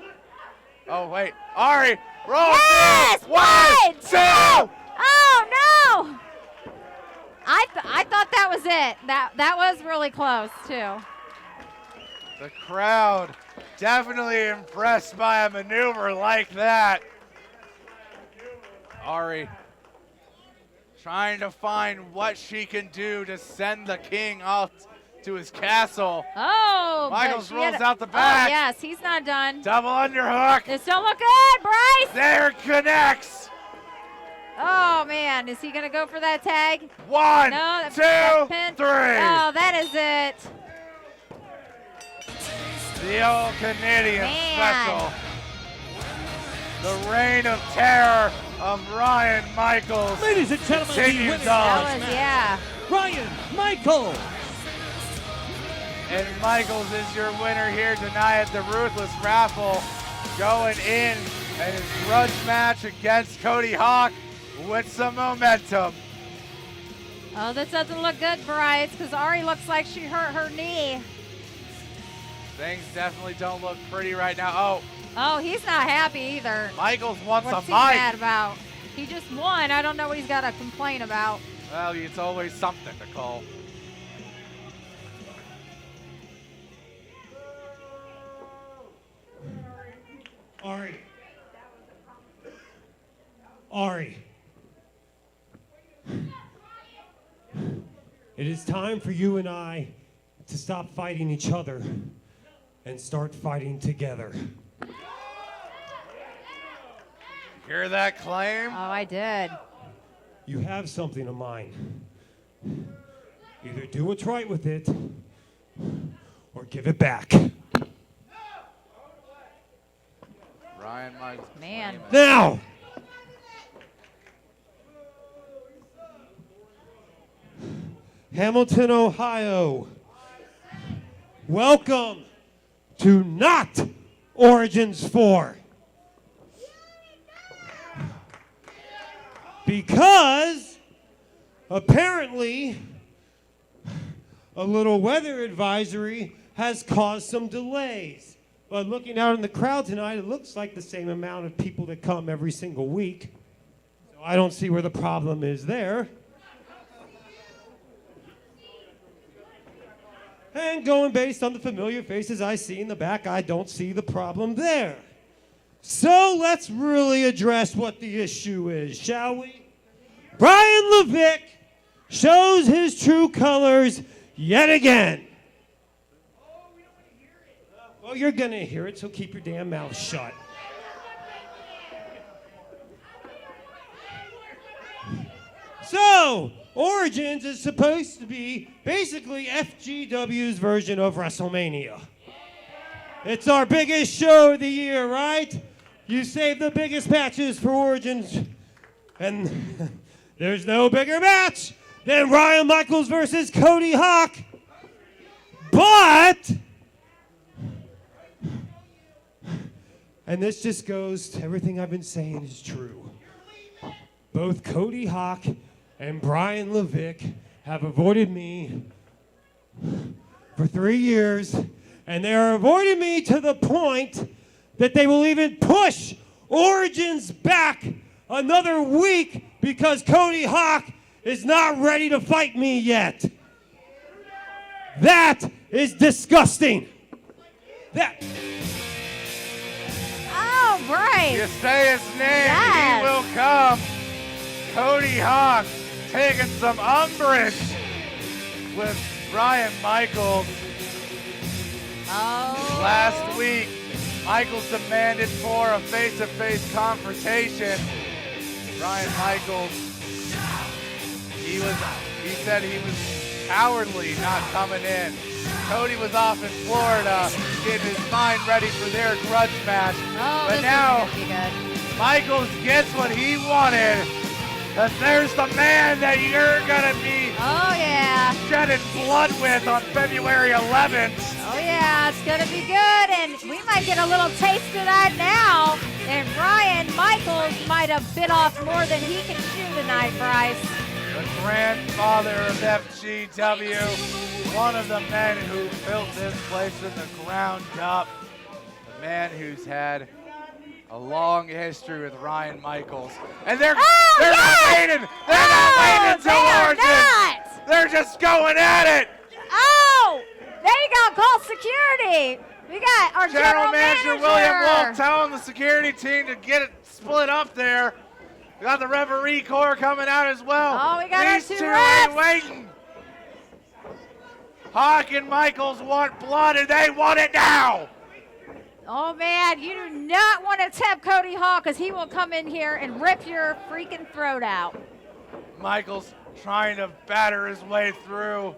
Oh, wait. Ari, roll Yes! through. 1, 2. Oh, no. I thought that was it. That was really close, too. The crowd definitely impressed by a maneuver like that. Ari trying to find what she can do to send the king out to his castle. Oh, but Michaels she rolls had out the back. Oh, yes, he's not done. Double underhook. This don't look good, Bryce. There connects. Oh, man. Is he going to go for that tag? 1, No, 2, 3. Oh, that is it. The old Canadian Man. special. The reign of terror of Ryan Michaels Ladies and gentlemen, the continues winner on. That was, yeah. Ryan Michaels. And Michaels is your winner here tonight at the Ruthless Raffle, going in his grudge match against Cody Hawk with some momentum. Oh, this doesn't look good, Bryce, because Ari looks like she hurt her knee. Things definitely don't look pretty right now. Oh, he's not happy either. Oh, Michaels wants What's a he mad mic. about? He just won. I don't know what he's got to complain about. Well, it's always something, Nicole. Ari. It is time for you and I to stop fighting each other and start fighting together. Hear that claim? Oh, I did. You have something of mine. Either do what's right with it or give it back. Ryan Michaels. Man. Now! Hamilton, Ohio. Welcome to Not Origins 4. because apparently a little weather advisory has caused some delays. But looking out in the crowd tonight, it looks like the same amount of people that come every single week. So I don't see where the problem is there. And going based on the familiar faces I see in the back, I don't see the problem there. So let's really address what the issue is, shall we? Brian Levick shows his true colors yet again. Well, you're going to hear it, so keep your damn mouth shut. So, Origins is supposed to be basically FGW's version of WrestleMania. It's our biggest show of the year, right? You save the biggest matches for Origins, and there's no bigger match than Ryan Michaels versus Cody Hawk. But, and this just goes to everything I've been saying is true. Both Cody Hawk and Brian Levick have avoided me for 3 years, and they are avoiding me to the point that they will even push Origins back another week because Cody Hawk is not ready to fight me yet. That is disgusting. That. Oh, Bryce. You say his name, Yes. he will come. Cody Hawk taking some umbrage with Brian Michaels. Oh. Last week, Michaels demanded for a face-to-face confrontation. Brian Michaels, he said he was cowardly not coming in. Cody was off in Florida getting his mind ready for their grudge match. Oh, But this now, is gonna be good. Michaels gets what he wanted. That there's the man that you're gonna be Oh, yeah. shedding blood with on February 11th. Oh, yeah. It's going to be good. And we might get a little taste of that now. And Brian Michaels might have bit off more than he can chew tonight, Bryce. The grandfather of FGW, one of the men who built this place from the ground up. The man who's had a long history with Ryan Michaels. And they're not waiting. They're not waiting until Origins. They're just going at it. Oh, they got called security. We got our General Manager William Wolf telling telling the security team to get it split up there. We got the referee corps coming out as well. Oh, we got our These two two refs. ain't waiting. Hawk and Michaels want blood, and they want it now. Oh, man, you do not want to tap Cody Hawk because he will come in here and rip your freaking throat out. Michaels trying to batter his way through.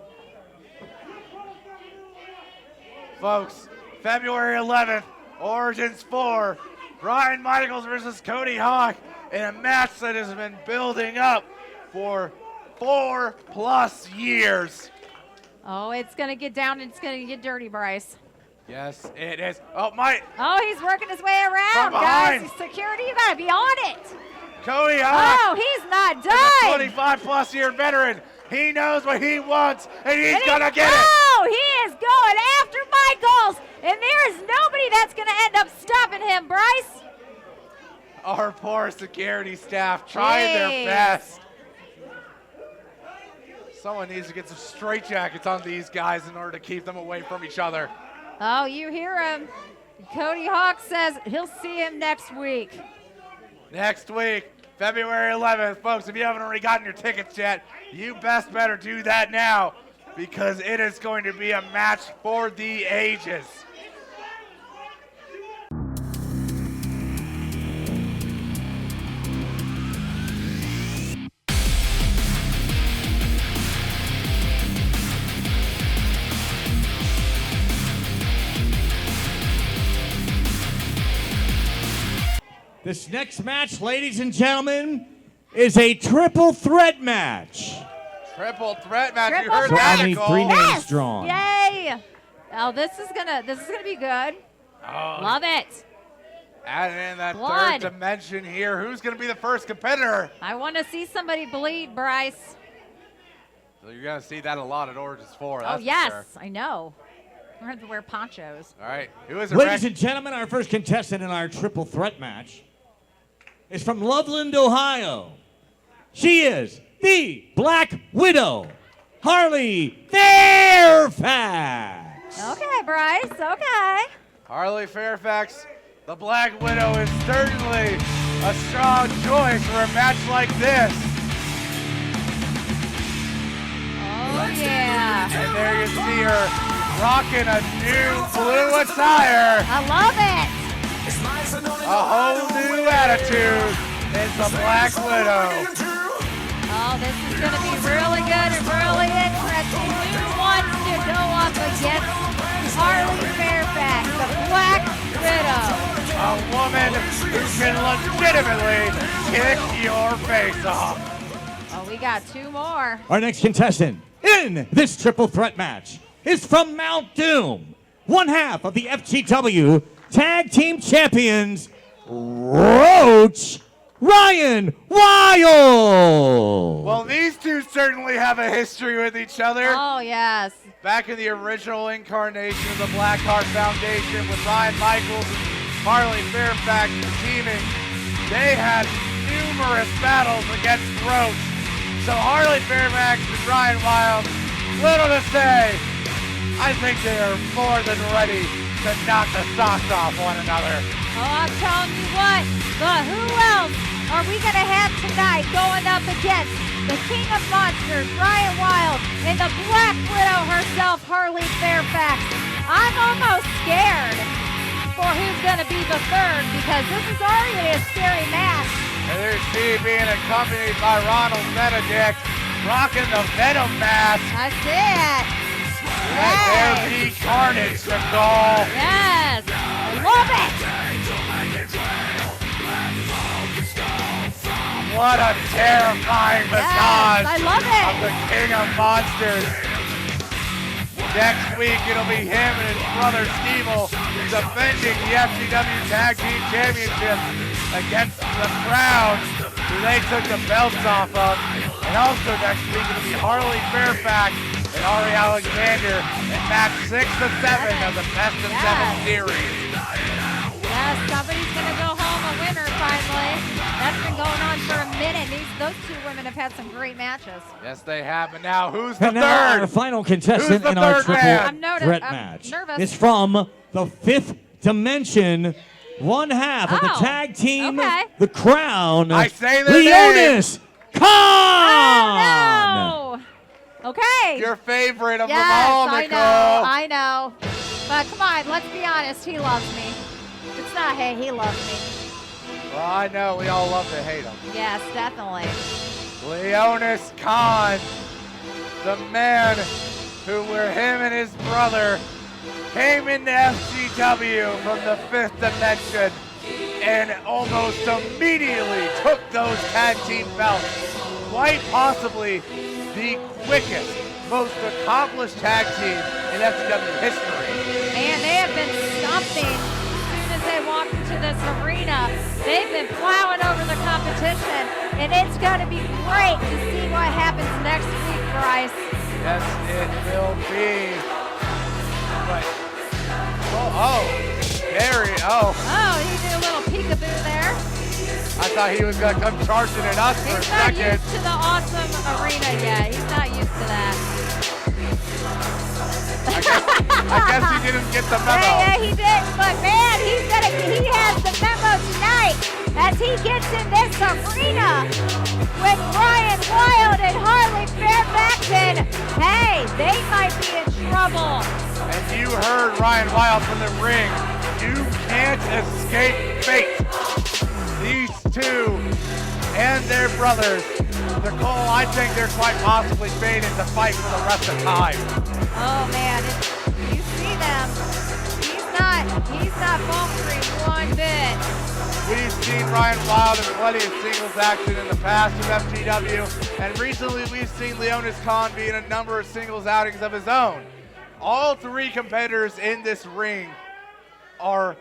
Folks, February 11th, Origins 4, Brian Michaels versus Cody Hawk in a match that has been building up for 4+ years. Oh, it's going to get down and it's going to get dirty, Bryce. Yes, it is. Oh, my. Oh, he's working his way around, From behind. guys. Security, you got to be on it. Cody Hawk, Oh, he's not a done. 25+ year veteran. He knows what he wants, and he's going to get it. Oh, he is going after Michaels, and there is nobody that's going to end up stopping him, Bryce. Our poor security staff trying their Jeez. best. Someone needs to get some straitjackets on these guys in order to keep them away from each other. Oh, you hear him. Cody Hawk says he'll see him next week. Next week, February 11th. Folks, if you haven't already gotten your tickets yet, you best better do that now because it is going to be a match for the ages. This next match, ladies and gentlemen, is a triple threat match. Triple threat match. Triple you heard threat. that, I need Nicole. three names. Yes! drawn. Yay! Oh, this is gonna be good. Oh, Love it. Adding in that Blood. third dimension here. Who's going to be the first competitor? I want to see somebody bleed, Bryce. So you're going to see that a lot at Origins 4. That's Oh, for yes, sure. I know. We're going to have to wear ponchos. All right. Who is it, Ladies Rick? and gentlemen, our first contestant in our triple threat match is from Loveland, Ohio. She is the Black Widow, Harley Fairfax. Okay, Bryce, okay. Harley Fairfax, the Black Widow, is certainly a strong choice for a match like this. Oh, yeah. And there you see her rocking a new blue attire. I love it. A whole new attitude is the Black Widow. Oh, this is going to be really good and really interesting. Who wants to go up against Harley Fairfax, the Black Widow? A woman who can legitimately kick your face off. Oh, we got two more. Our next contestant in this triple threat match is from Mount Doom, one half of the FGW Tag Team Champions, Roach Ryan Wild. Well, these two certainly have a history with each other. Oh, yes. Back in the original incarnation of the Blackheart Foundation with Ryan Michaels and Harley Fairfax teaming, they had numerous battles against Roach. So Harley Fairfax and Ryan Wild, little to say. I think they are more than ready to knock the socks off one another. Oh, I'm telling you what, but who else are we going to have tonight going up against the King of Monsters, Ryan Wild, and the Black Widow herself, Harley Fairfax? I'm almost scared for who's going to be the third because this is already a scary match. And there's she being accompanied by Ronald Benedict, rocking the Venom mask. That's it. And there be Carnage to call. Yes. I love it. What a terrifying visage I love it. of the King of Monsters. Next week, it'll be him and his brother Stevel defending the FGW Tag Team Championship against the Crown, who they took the belts off of. And also next week, it'll be Harley Fairfax and Ari Alexander in match 6 of 7 of the Best of 7 series. Yes, somebody's going to go home a winner finally. That's been going on for a minute. Those two women have had some great matches. Yes, they have. And now, who's the And now our third? final Who's contestant the in our third triple man? I'm threat I'm match nervous. is from the fifth dimension, one half of the Oh, tag team, okay. the Crown, I say their Leonis Khan. Oh, no. Okay. Your favorite of yes, them all, I Nicole. know. I know. But come on, let's be honest. He loves me. It's not hey, he loves me. Well, I know we all love to hate him. Yes, definitely. Leonis Khan, the man who, where him and his brother came into FGW from the fifth dimension and almost immediately took those tag team belts. Quite possibly the quickest, most accomplished tag team in FGW history. And they have been stomping as soon as they walked into this arena. They've been plowing over the competition, and it's going to be great to see what happens next week, Bryce. Yes, it will be. But, Oh, he did a little peekaboo there. I thought he was going to come charging at us for a He's not second. used to the awesome arena yet. He's not used to that. I guess he didn't get the memo. Yeah, he did. But man, he has the memo tonight as he gets in this arena with Ryan Wild and Harley Fairfax. And hey, they might be in trouble. And you heard Ryan Wild from the ring. You can't escape fate. These two and their brothers, Nicole, I think they're quite possibly fated to fight for the rest of time. Oh man, you see them. He's not faltering one bit. We've seen Ryan Wild in plenty of singles action in the past with FGW, and recently we've seen Leonis Khan be in a number of singles outings of his own. All three competitors in this ring are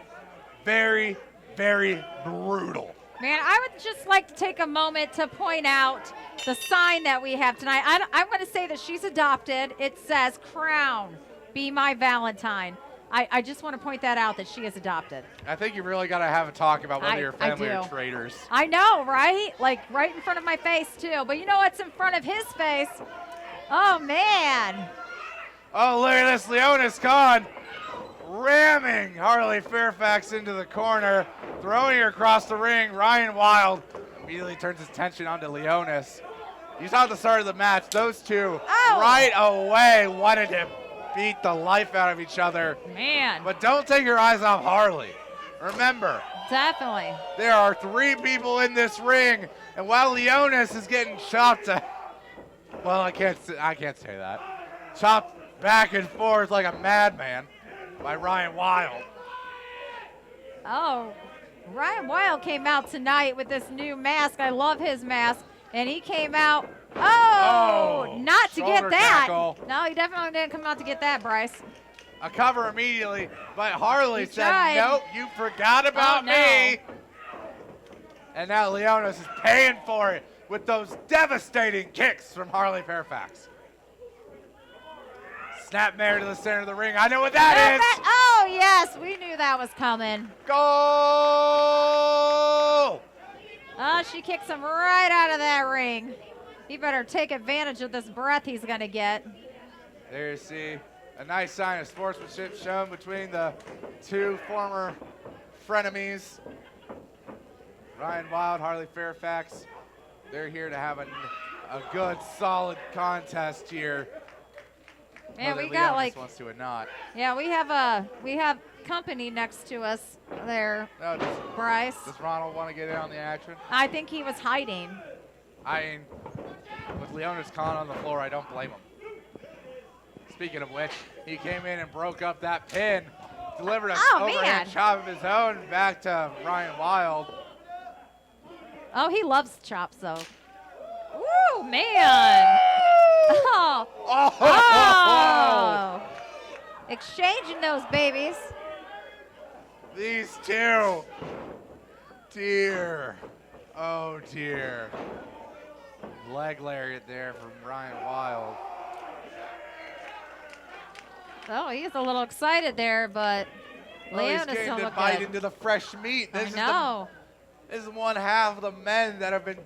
very, very brutal. Man, I would just like to take a moment to point out the sign that we have tonight. I'm going to say that she's adopted. It says, "Crown, be my Valentine." I just want to point that out, that she is adopted. I think you really got to have a talk about whether your family I are do. traitors. I know, right? Like right in front of my face, too. But you know what's in front of his face? Oh, man. Oh, look at this. Leonis Khan ramming Harley Fairfax into the corner, throwing her across the ring. Ryan Wild immediately turns his attention onto Leonis. You saw at the start of the match, those two right away wanted to beat the life out of each other. Man. But don't take your eyes off Harley. Remember, Definitely. there are 3 people in this ring, and while Leonis is getting chopped, well, I can't say that. Chopped back and forth like a madman by Ryan Wild. Oh, Ryan Wild came out tonight with this new mask. I love his mask. And he came out, not to get Shoulder that. tackle. No, he definitely didn't come out to get that, Bryce. A cover immediately, but Harley He said, tried. nope, you forgot about no. me. And now Leonis is paying for it with those devastating kicks from Harley Fairfax. Snapmare to the center of the ring. I know what that is. Oh, yes, we knew that was coming. Goal! Oh, she kicks him right out of that ring. He better take advantage of this breath he's going to get. There you see a nice sign of sportsmanship shown between the 2 former frenemies. Ryan Wild, Harley Fairfax. They're here to have a good, solid contest here. Man, whether we got Leonis wants to or not. yeah, we have company next to us there, No, Bryce. does Ronald want to get in on the action? I think he was hiding. I mean, with Leonis Khan on the floor, I don't blame him. Speaking of which, he came in and broke up that pin, delivered an overhead chop of his own back to Ryan Wild. Oh, he loves chops, though. Woo, man. Oh. Oh. Exchanging those babies. These 2. Dear. Oh, dear. Leg lariat there from Ryan Wild. Oh, he's a little excited there, but Leon he's is still getting to looking bite good. into the fresh meat. I know. This is one half of the men that have been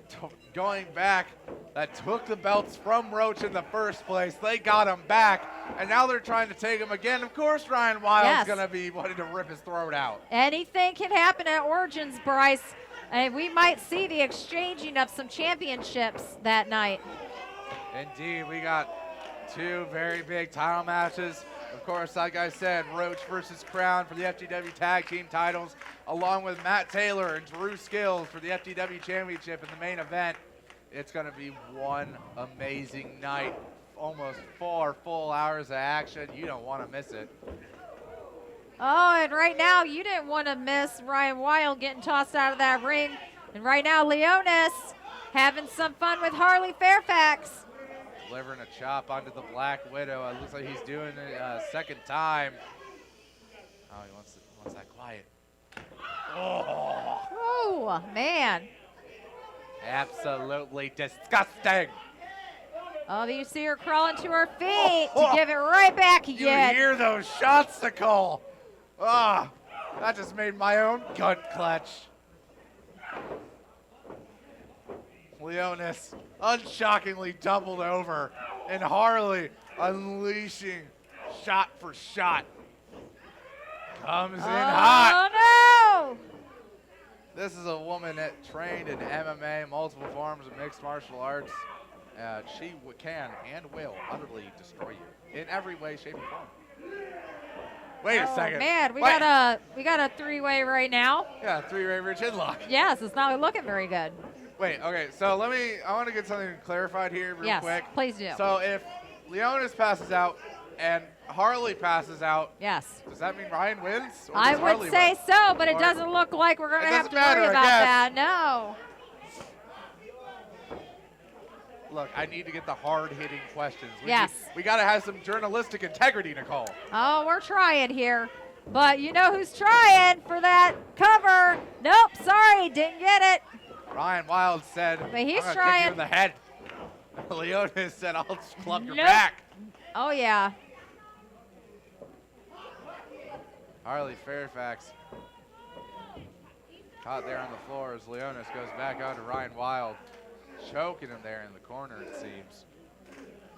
going back that took the belts from Roach in the first place. They got him back, and now they're trying to take him again. Of course, Ryan Wild's going to be wanting to rip his throat out. Anything can happen at Origins, Bryce. And we might see the exchanging of some championships that night. Indeed, we got 2 very big title matches. Of course, like I said, Roach versus Crown for the FGW Tag Team titles, along with Matt Taylor and Drew Skills for the FGW Championship in the main event. It's going to be one amazing night. Almost 4 full hours of action. You don't want to miss it. Oh, and right now, you didn't want to miss Ryan Wild getting tossed out of that ring. And right now, Leonis having some fun with Harley Fairfax. Delivering a chop onto the Black Widow. It looks like he's doing it a second time. Oh, he wants that quiet. Oh, man. Absolutely disgusting. Oh, you see her crawling to her feet to give it right back again. You hear those shots, Nicole. Ah, that just made my own gut clutch. Leonis unshockingly doubled over, and Harley unleashing shot for shot. Comes in hot. Oh, no! This is a woman that trained in MMA, multiple forms of mixed martial arts. She can and will utterly destroy you in every way, shape, and form. Wait a second. Man, we Wait. got a 3-way right now. Yeah, 3-way rear chin lock. Yes, it's not looking very good. Wait, okay, so I want to get something clarified here real quick. Yes, please do. So if Leonis passes out and Harley passes out, Yes. does that mean Ryan wins? Or I does would Harley say win? so, but it Or- doesn't look like we're going It to have to doesn't matter, worry I about guess. that. No. Look, I need to get the hard-hitting questions. Yes. We got to have some journalistic integrity, Nicole. Oh, we're trying here. But you know who's trying for that cover. Nope, sorry, didn't get it. Ryan Wild said, But he's I'm gonna kick trying. you in the head. Leonis said, I'll just club your Nope. back. Oh, yeah. Harley Fairfax caught there on the floor as Leonis goes back on to Ryan Wild. Choking him there in the corner, it seems.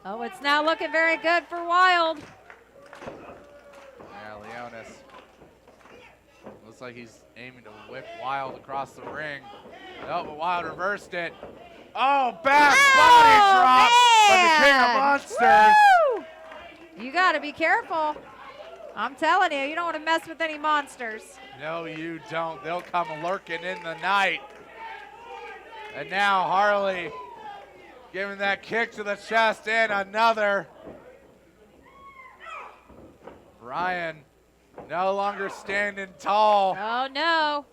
Oh, it's not looking very good for Wild. Yeah, Leonis. Looks like he's aiming to whip Wild across the ring. No, but Wild reversed it. Oh, back body drop by the King of Monsters. Woo! You got to be careful. I'm telling you, you don't want to mess with any monsters. No, you don't. They'll come lurking in the night. And now Harley giving that kick to the chest and another. Ryan no longer standing tall. Oh, no.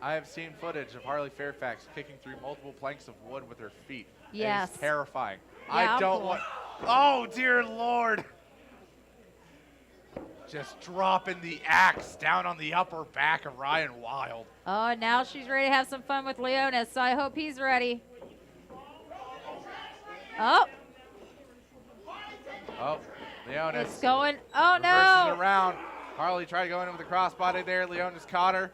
I have seen footage of Harley Fairfax kicking through multiple planks of wood with her feet. Yes. It is terrifying. Yeah, I I'm don't cool. want. Oh, dear Lord. Just dropping the axe down on the upper back of Ryan Wild. Oh, now she's ready to have some fun with Leonis, so I hope he's ready. Oh, Oh, Leonis. it's going. Oh, Reverses no. around. Harley tried to go in with a crossbody there. Leonis caught her.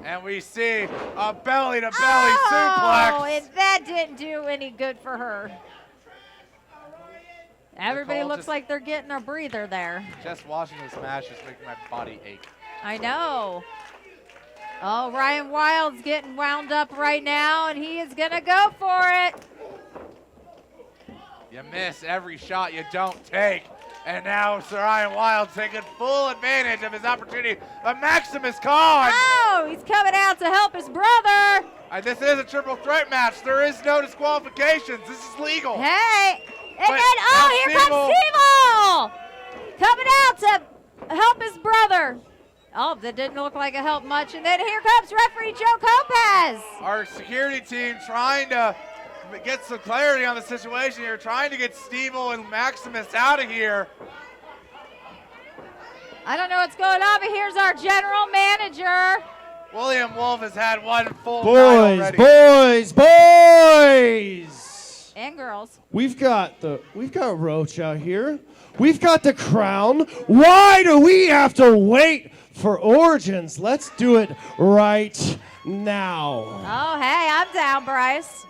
And we see a belly-to-belly Oh, suplex. and that didn't do any good for her. Everybody Nicole looks just- like they're getting a breather there. Just watching this match is making my body ache. I know. Oh, Ryan Wild's getting wound up right now, and he is going to go for it. You miss every shot you don't take. And now Sir Ryan Wild taking full advantage of his opportunity. But Maximus Khan. Oh, he's coming out to help his brother. This is a triple threat match. There is no disqualifications. This is legal. Hey. And But then, oh, now here comes Steve-O. Coming out to help his brother. Oh, that didn't look like it helped much. And then here comes referee Joe Lopez. Our security team trying to get some clarity on the situation here, trying to get Steve-O and Maximus out of here. I don't know what's going on, but here's our general manager. William Wolf has had one full night Boys, already. boys! And girls. We've got Roach out here. We've got the crown. Why do we have to wait for Origins? Let's do it right now. Oh, hey, I'm down, Bryce.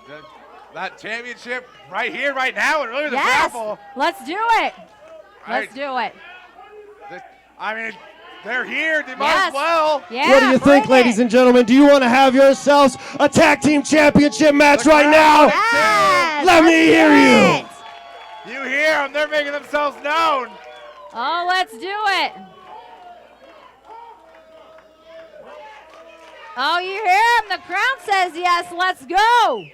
That championship right here, right now, and really the Yes, raffle. let's do it. Right. Let's do it. I mean, they're here. They might Yes. as well. Yeah, What do you think, bring ladies it. and gentlemen? Do you want to have yourselves a tag team championship match The right crowd now? wants Yes, Let me let's hear do you. it. You hear them. They're making themselves known. Oh, let's do it. Oh, you hear him? The crowd says yes. Let's go.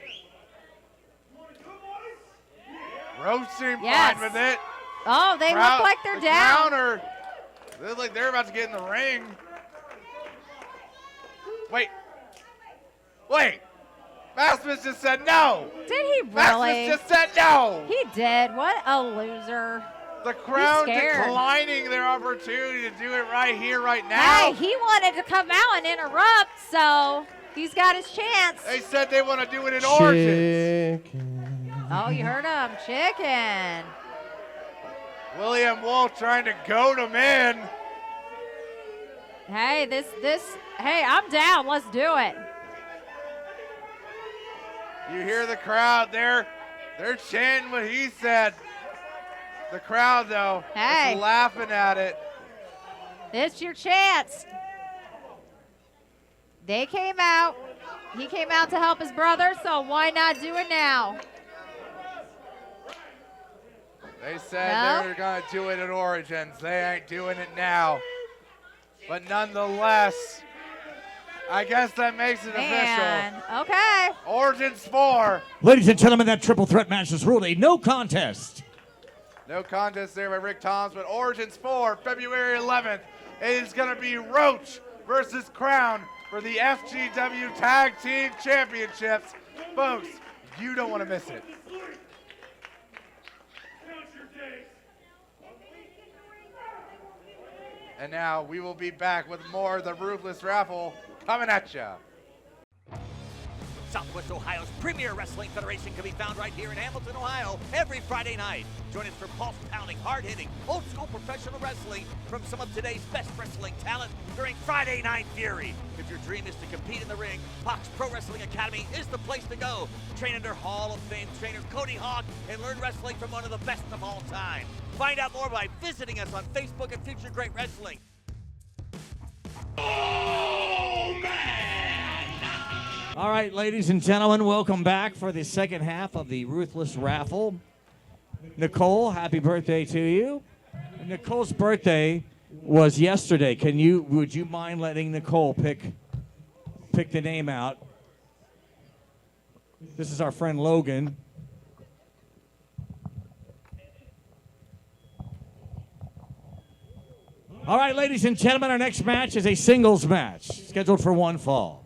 Roach seem Yes. fine with it. Oh, they Crowd- look like they're the down. Counter. They look like they're about to get in the ring. Wait. Maximus just said no. Did he really? Maximus just said no. He did. What a loser. The crowd scared. declining their opportunity to do it right here, right now. Hey, he wanted to come out and interrupt, so he's got his chance. They said they want to do it in Origins. Chicken. Oh, you heard him. Chicken. William Wolf trying to goad him in. Hey, hey, I'm down. Let's do it. You hear the crowd there. They're chanting what he said. The crowd, though, Hey. is laughing at it. It's your chance. They came out. He came out to help his brother, so why not do it now? They said No. they're going to do it at Origins. They ain't doing it now. But nonetheless, I guess that makes it Man, official. okay. Origins 4. Ladies and gentlemen, that triple threat match is ruled a no contest. No contest there by Rick Toms, but Origins 4, February 11th. It is going to be Roach versus Crown for the FGW Tag Team Championships. Folks, you don't want to miss it. And now we will be back with more of the Ruthless Raffle coming at ya. Southwest Ohio's premier wrestling federation can be found right here in Hamilton, Ohio, every Friday night. Join us for pulse-pounding, hard-hitting, old-school professional wrestling from some of today's best wrestling talent during Friday Night Fury. If your dream is to compete in the ring, Fox Pro Wrestling Academy is the place to go. Train under Hall of Fame trainer Cody Hawk and learn wrestling from one of the best of all time. Find out more by visiting us on Facebook at Future Great Wrestling. All right, ladies and gentlemen, welcome back for the second half of the Ruthless Raffle. Nicole, happy birthday to you. Nicole's birthday was yesterday. Would you mind letting Nicole pick the name out? This is our friend Logan. All right, ladies and gentlemen, our next match is a singles match scheduled for one fall.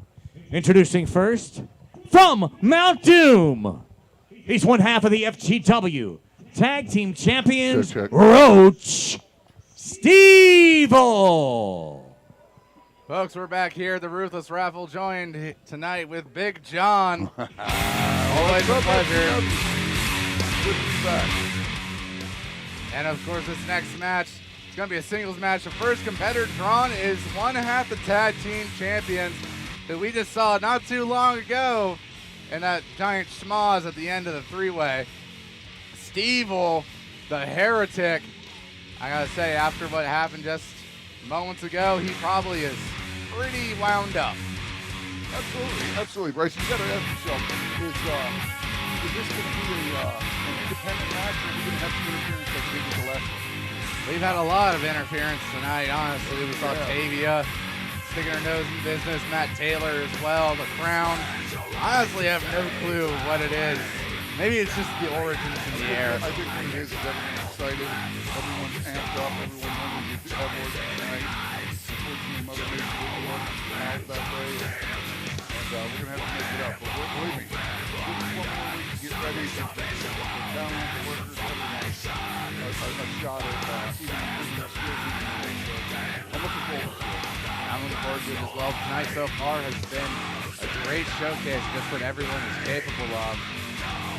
Introducing first, from Mount Doom, he's one half of the FGW Tag Team Champions, Roach Stevel. Folks, we're back here at the Ruthless Raffle, joined tonight with Big John. Always a pleasure. Good to be back. And of course, this next match, it's going to be a singles match. The first competitor drawn is one half the Tag Team Champions that we just saw not too long ago in that giant schmoz at the end of the three-way. Stevel, the heretic. I gotta say, after what happened just moments ago, he probably is pretty wound up. Absolutely, Bryce. You gotta ask yourself: is this going to be an independent match, or are we going to have some interference like we did with the last one? We've had a lot of interference tonight. Honestly, we saw Tavia sticking her nose in business. Matt Taylor as well. The Crown. Honestly, I have no clue what it is. Maybe it's just the origins in the air. I think what it is everyone's excited, everyone's amped up, everyone wanted to have work tonight. Unfortunately, Mother Nature didn't work out that way, and we're going to have to make it up. But believe me, this is one more week to get ready to the talent, the workers, everyone. A shot at even the skills. I'm looking forward to it. I'm looking forward to it as well. Tonight so far has been a great showcase, just what everyone is capable of.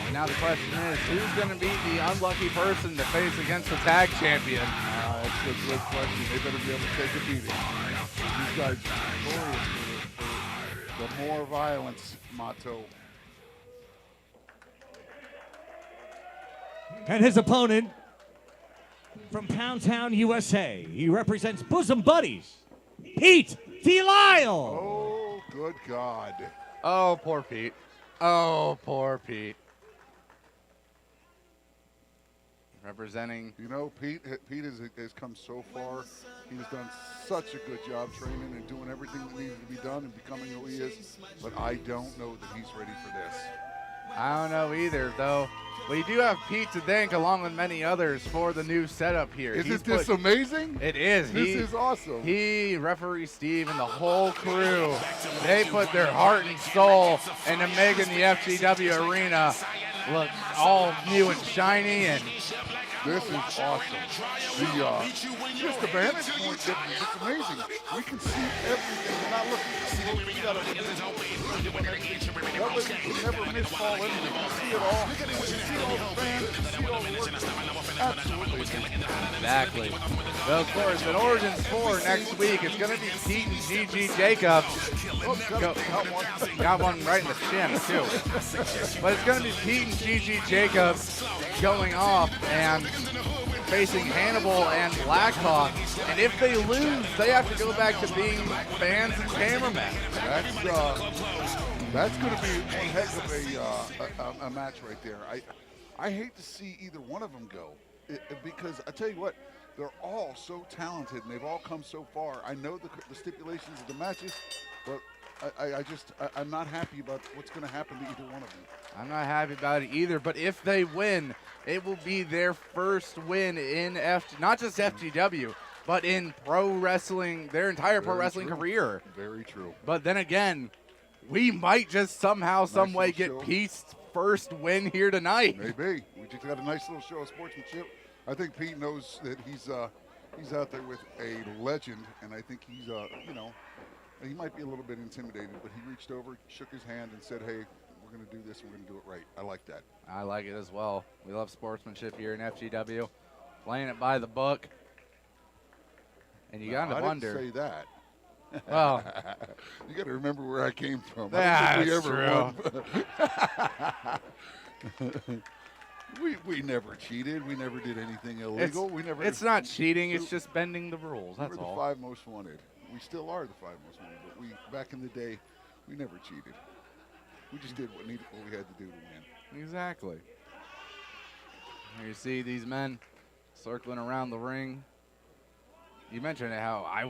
And now the question is, who's going to be the unlucky person to face against the tag champion? That's a good question. They better be able to take a beating. These guys are glorious for the more violence motto. And his opponent from Pound Town, USA, he represents Bosom Buddies, Pete Delisle. Oh, good God. Oh, poor Pete. Oh, poor Pete. Representing. You know, Pete has come so far. He's done such a good job training and doing everything that needs to be done and becoming who he is. But I don't know that he's ready for this. I don't know either, though. We do have Pete to thank, along with many others, for the new setup here. Isn't this amazing? It is. This is awesome. He, Referee Steve, and the whole crew, they put their heart and soul into making the FGW arena look all new and shiny. And this is awesome. Just the vantage point difference, it's amazing. We can see everything. We're not looking to see what we got to do. We never miss fall anything. We see it all. We see all the fans. We see all the workers. Absolutely. Exactly. So, of course, at Origins 4 next week, it's going to be Pete and Gigi Jacobs. Got one right in the chin, too. But it's going to be Pete and Gigi Jacobs going off and facing Hannibal and Blackhawk. And if they lose, they have to go back to being fans and cameramen. That's going to be one heck of a match right there. I hate to see either one of them go because I tell you what, they're all so talented and they've all come so far. I know the stipulations of the matches, but I'm not happy about what's going to happen to either one of them. I'm not happy about it either, but if they win, it will be their first win in not just FGW, but in pro wrestling, their entire pro wrestling career. Very true. But then again, we might just somehow, some way get Pete's first win here tonight. Maybe. We just got a nice little show of sportsmanship. I think Pete knows that he's he's out there with a legend, and I think he's, you know, he might be a little bit intimidated, but he reached over, shook his hand, and said, hey, we're going to do this, we're going to do it right. I like that. I like it as well. We love sportsmanship here in FGW. Playing it by the book. And you got to wonder. I didn't say that. Well, you got to remember where I came from. That's true. We never cheated. We never did anything illegal. It's not cheating. It's just bending the rules. That's all. all. We're the 5 most wanted. We still are the 5 most wanted. But we, back in the day, we never cheated. We just did what we had to do to win. Exactly. Here you see these men circling around the ring. You mentioned how I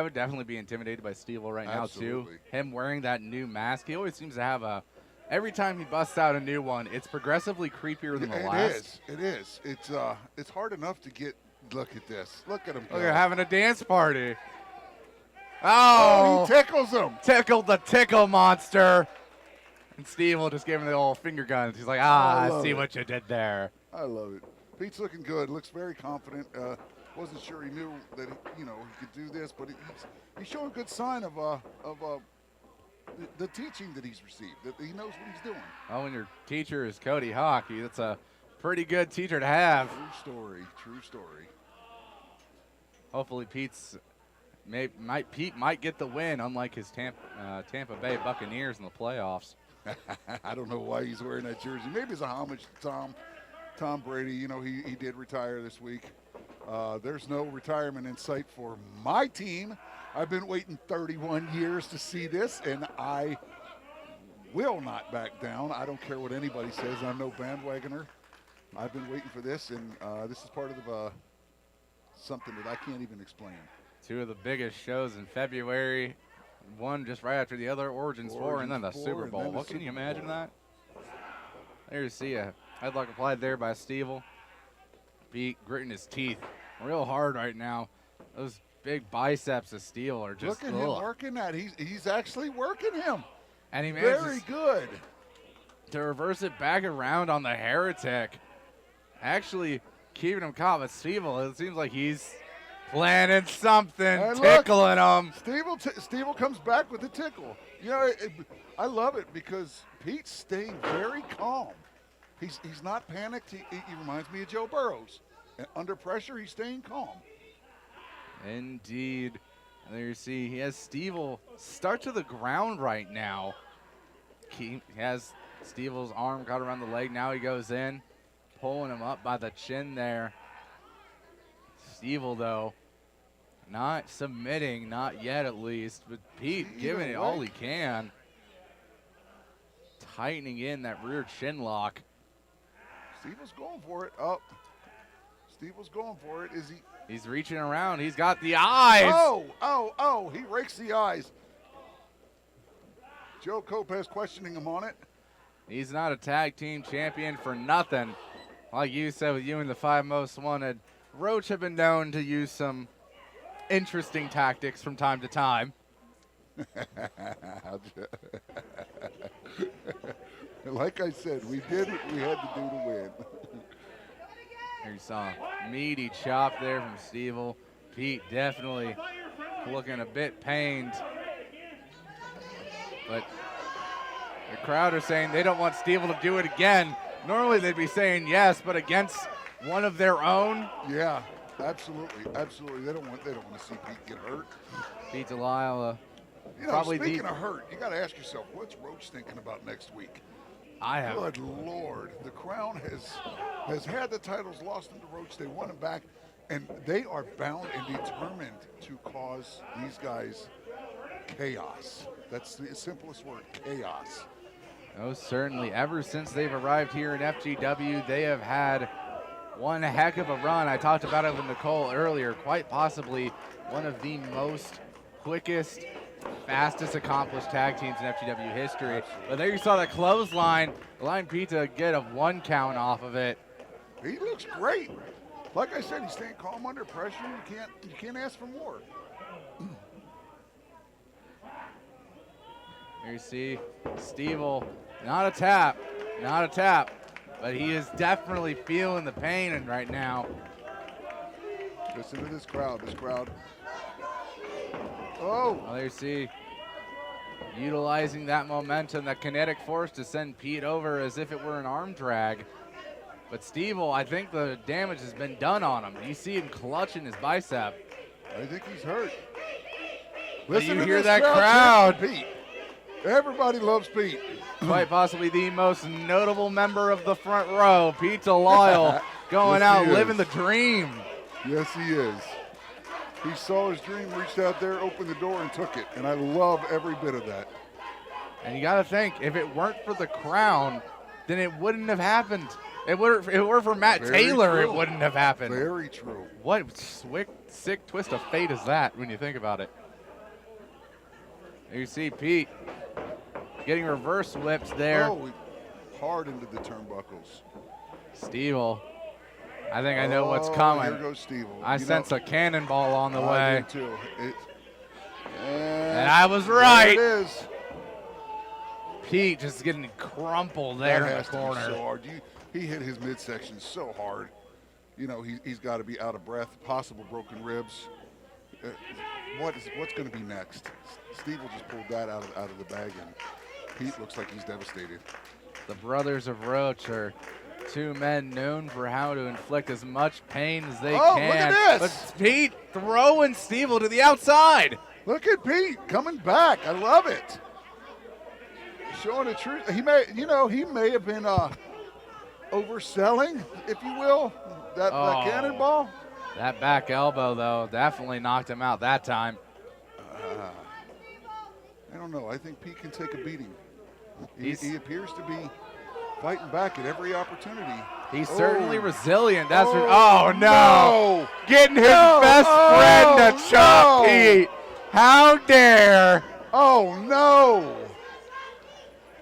would definitely be intimidated by Stevel right now too. Him wearing that new mask, he always seems to have every time he busts out a new one, it's progressively creepier than the last. It is. It's hard enough to get. Look at this. Look at him go. Look, they're having a dance party. Oh, he tickles him. Tickled the tickle monster. And Stevel just gave him the old finger guns. He's like, I see what you did there. I love it. Pete's looking good. Looks very confident. Wasn't sure he knew that he could do this, but he's showing a good sign of the teaching that he's received. That he knows what he's doing. Oh, when your teacher is Cody Hawk, that's a pretty good teacher to have. True story. Hopefully, Pete might get the win, unlike his Tampa Bay Buccaneers in the playoffs. I don't know why he's wearing that jersey. Maybe it's a homage to Tom Brady. You know, he did retire this week. There's no retirement in sight for my team. I've been waiting 31 years to see this, and I will not back down. I don't care what anybody says. I'm no bandwagoner. I've been waiting for this, and this is part of something that I can't even explain. 2 of the biggest shows in February. One just right after the other, Origins 4, and then the Super Bowl. What can you imagine that? There you see a headlock applied there by Stevel. Pete gritting his teeth real hard right now. Those big biceps of Stevel are just. Look at him working that. He's actually working him. And he manages very good to reverse it back around on the Heretic. Actually keeping him caught, but Stevel, it seems like he's planning something, tickling him. Stevel comes back with the tickle. You know, I love it because Pete's staying very calm. He's not panicked. He reminds me of Joe Burrows. Under pressure, he's staying calm. Indeed. And there you see he has Stevel start to the ground right now. He has Stevel's arm caught around the leg. Now he goes in, pulling him up by the chin there. Stevel, though, not submitting, not yet at least, but Pete giving it all he can. Tightening in that rear chin lock. Stevel's going for it. Oh, Stevel's going for it. Is he? He's reaching around. He's got the eyes. Oh, he rakes the eyes. Joe Copez questioning him on it. He's not a tag team champion for nothing. Like you said, with you and the 5 most wanted, Roach have been known to use some interesting tactics from time to time. Like I said, we did what we had to do to win. Here you saw a meaty chop there from Stevel. Pete definitely looking a bit pained. But the crowd are saying they don't want Stevel to do it again. Normally they'd be saying yes, but against one of their own. Yeah, absolutely. They don't want to see Pete get hurt. Pete Delisle. Speaking of hurt, you got to ask yourself, what's Roach thinking about next week? I have. Good Lord, the Crown has had the titles lost into Roach. They want them back, and they are bound and determined to cause these guys chaos. That's the simplest word, chaos. Oh, certainly. Ever since they've arrived here in FGW, they have had one heck of a run. I talked about it with Nicole earlier. Quite possibly one of the most quickest, fastest accomplished tag teams in FGW history. But there you saw the clothesline. Line Pizza get a 1 count off of it. He looks great. Like I said, he's staying calm under pressure. You can't ask for more. Here you see Stevel, not a tap, but he is definitely feeling the pain right now. Listen to this crowd. This crowd. Oh. Well, there you see, utilizing that momentum, that kinetic force to send Pete over as if it were an arm drag. But Stevel, I think the damage has been done on him. You see him clutching his bicep. I think he's hurt. Listen, you to hear this that crowd. Pete. Everybody loves Pete. Quite possibly the most notable member of the front row, Pete Delisle, going Yes, out he living is. the dream. Yes, he is. He saw his dream, reached out there, opened the door, and took it. And I love every bit of that. And you got to think, if it weren't for the crown, then it wouldn't have happened. If it were for Matt Very Taylor, true. it wouldn't have happened. Very true. What sick twist of fate is that when you think about it? You see Pete getting reverse whips there. Oh, hard into the turnbuckles. Stevel, I think I know what's coming. Here goes Stevel. I sense a cannonball on the way. I do too. And I was right. There it is. Pete just getting crumpled there That in the has to be corner. so hard. He hit his midsection so hard. You know, he's got to be out of breath, possible broken ribs. What's going to be next? Stevel just pulled that out of the bag, and Pete looks like he's devastated. The Brothers of Roach are two men known for how to inflict as much pain as they can. Look at this! But Pete throwing Stevel to the outside. Look at Pete coming back. I love it. Showing the truth. He may have been overselling, if you will, that cannonball. That back elbow, though, definitely knocked him out that time. I don't know. I think Pete can take a beating. He appears to be fighting back at every opportunity. He's certainly resilient. That's Oh, no! Getting his best friend to chop Pete. How dare! Oh no!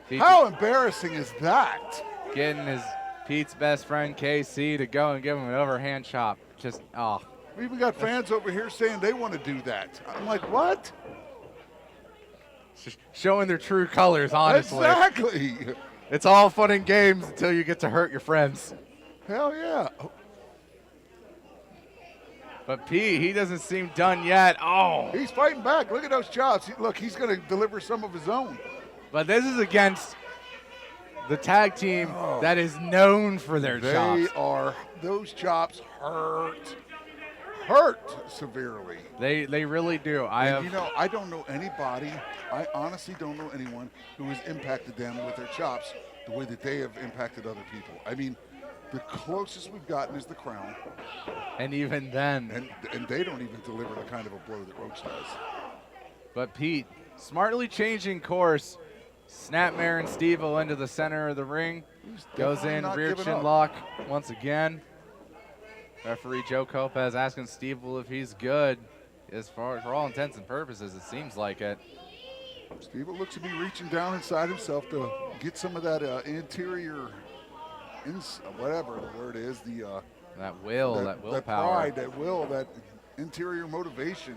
Pete How embarrassing is that? getting Pete's best friend KC to go and give him an overhand chop. Just We even got fans over here saying they want to do that. I'm like, what? just showing their true colors, honestly. Exactly. It's all fun and games until you get to hurt your friends. Hell yeah. But Pete, he doesn't seem done yet. Oh, He's fighting back. Look at those chops. Look, he's going to deliver some of his own. but this is against the tag team that is known for their chops. Those chops hurt severely. They really do. I don't know anybody, I honestly don't know anyone who has impacted them with their chops the way that they have impacted other people. I mean, the closest we've gotten is the Crown, and even then. and they don't even deliver the kind of a blow that Roach does. But Pete, smartly changing course, Snapmare and Stevel into the center of the ring. Goes definitely in, not rear giving chin up. lock once again. Referee Joe Copez asking Stevel if he's good. For all intents and purposes, it seems like it. Steve looks to be reaching down inside himself to get some of that interior, whatever the word is, That willpower. that pride, that will, that interior motivation.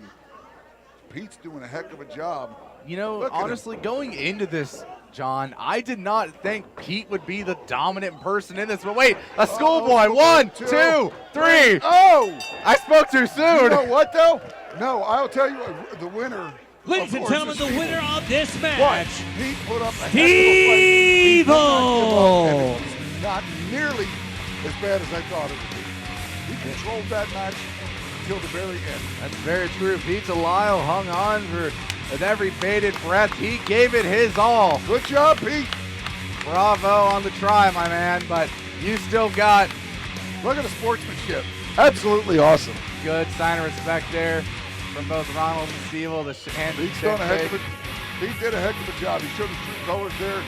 Pete's doing a heck of a job. You know, Look at him. honestly, going into this, John, I did not think Pete would be the dominant person in this. But wait, a schoolboy. 1, 2, 3. Oh! I spoke too soon. You know what, though? No, I'll tell you what, the winner. Ladies and gentlemen, the winner of this What? match, Pete put up a heck of a fight. He did not give up, Stevel. and it was not nearly as bad as I thought it would be. He controlled that match until the very end. That's very true. Pete Delisle hung on with every bated breath. He gave it his all. Good job, Pete. Bravo on the try, my man. But you still got Look at the sportsmanship. Absolutely awesome. good sign of respect there from both Ronald and Stevel. The handshake. Pete's done a heck of a. Pete did a heck of a job. He showed his true colors there.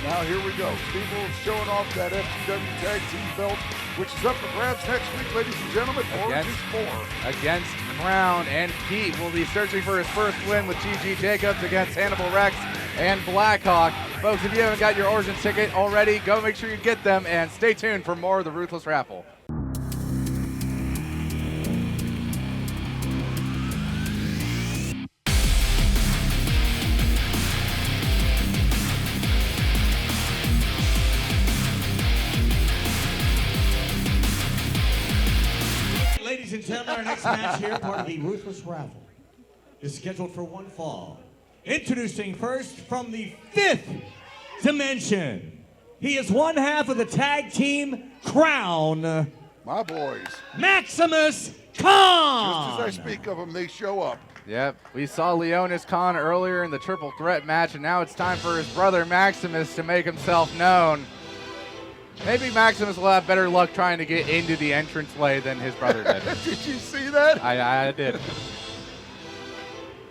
Now here we go. Stevel showing off that FGW Tag Team belt, which is up for grabs next week, ladies and gentlemen. Origins 4. Against Crown, and Pete will be searching for his first win with G.G. Jacobs against Hannibal Rex and Blackhawk. Folks, if you haven't got your Origins ticket already, go make sure you get them, and stay tuned for more of the Ruthless Raffle. ladies and gentlemen, our next next match here, part of the Ruthless Raffle, is scheduled for one fall. Introducing first from the 5th dimension. He is one half of the tag team Crown, My boys. Maximus Khan. Just as I speak of them, they show up. Yep, we saw Leonis Khan earlier in the triple threat match, and now it's time for his brother Maximus to make himself known. Maybe Maximus will have better luck trying to get into the entranceway than his brother did. Did you see that? I did.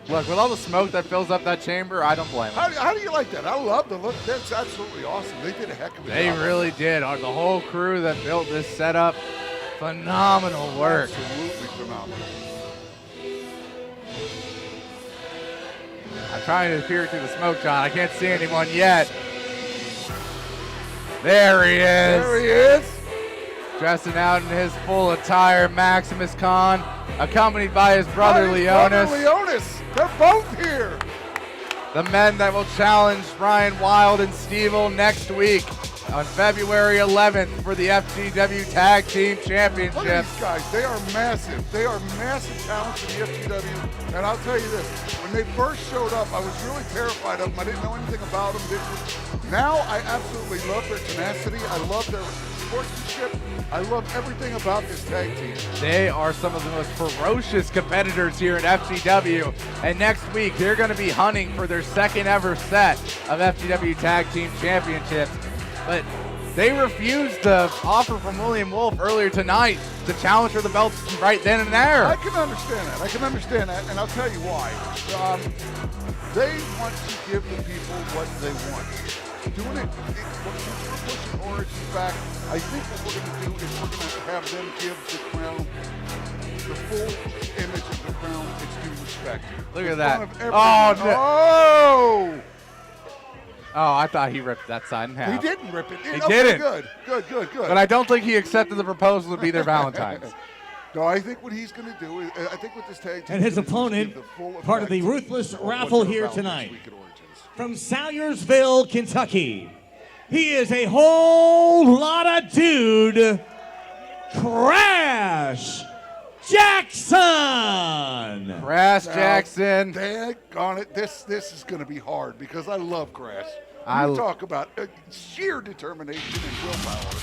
Look, with all the smoke that fills up that chamber, I don't blame him. How do you like that? I love the look. That's absolutely awesome. They did a heck of a They job. really did. The whole crew that built this setup, phenomenal work. Absolutely phenomenal. I'm trying to peer through the smoke, John. I can't see anyone yet. There he is. There he is. Dressing out in his full attire, Maximus Khan, accompanied by his brother Leonis. Leonis. They're both here. The men that will challenge Ryan Wild and Stevel next week on February 11th for the FGW Tag Team Look at Championship. these guys. They are massive. They are massive talents in the FGW. And I'll tell you this, when they first showed up, I was really terrified of them. I didn't know anything about them. Now I absolutely love their tenacity. I love their sportsmanship. I love everything about this tag team. They are some of the most ferocious competitors here in FGW. And next week, they're going to be hunting for their second ever set of FGW Tag Team Championships. But they refused the offer from William Wolf earlier tonight to challenge for the belts right then and there. I can understand that. I can understand that, and I'll tell you why. They want to give the people what they want. Doing it, since we're pushing Origins back, I think what we're going to do is we're going to have them give the crown the full image of the crown its due respect. Look at In that. front of Oh, everyone. no. Oh! Oh, I thought he ripped that side in half. He didn't rip it. He Okay, didn't. Good. But I don't think he accepted the proposal to be their Valentine's. No, I think what he's going to do is, I think what this tag team And his is gonna do is opponent, give the full part of the effect Ruthless of what Raffle they're here about next tonight. week at Origins. From Salyersville, Kentucky. He is a whole lot of dude, Crash Jackson. Crash Jackson. Daggone it, this is going to be hard because I love Crash. I You talk about sheer determination and willpower.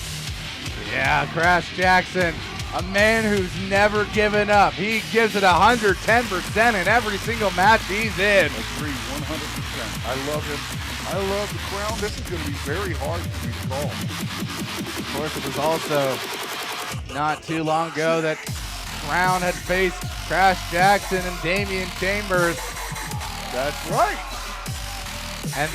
Yeah, Crash Jackson, a man who's never given up. He gives it 110% in every single match he's in. Agree, 100%. I love him. I love the crown. This is going to be very hard for me to call. Of course, it was also not too long ago that Crown had faced Crash Jackson and Damian Chambers. That's right. And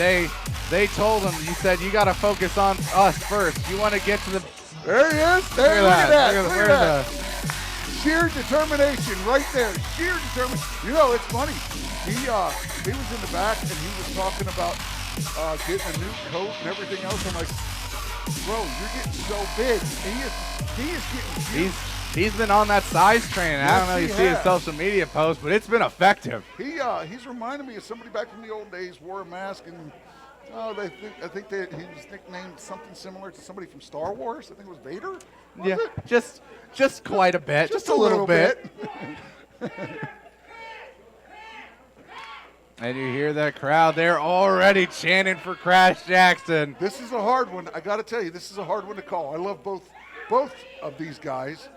they told him, you said, you got to focus on us first. You want to get to the... There he is. There, look at that. Look at that. the- Sheer determination right there. Sheer determination. You know, it's funny. He was in the back and he was talking about getting a new coat and everything else. I'm like, bro, you're getting so big. He is getting huge. He's been on that size train. I don't know if you Yes, see he his has. social media posts, but it's been effective. He's reminding me of somebody back from the old days, wore a mask and I think that he was nicknamed something similar to somebody from Star Wars. I think it was Vader. Was Yeah, it? just quite a bit. Just a little bit. And you hear that crowd, they're already chanting for Crash Jackson. This is a hard one. I got to tell you, this is a hard one to call. I love both of these guys.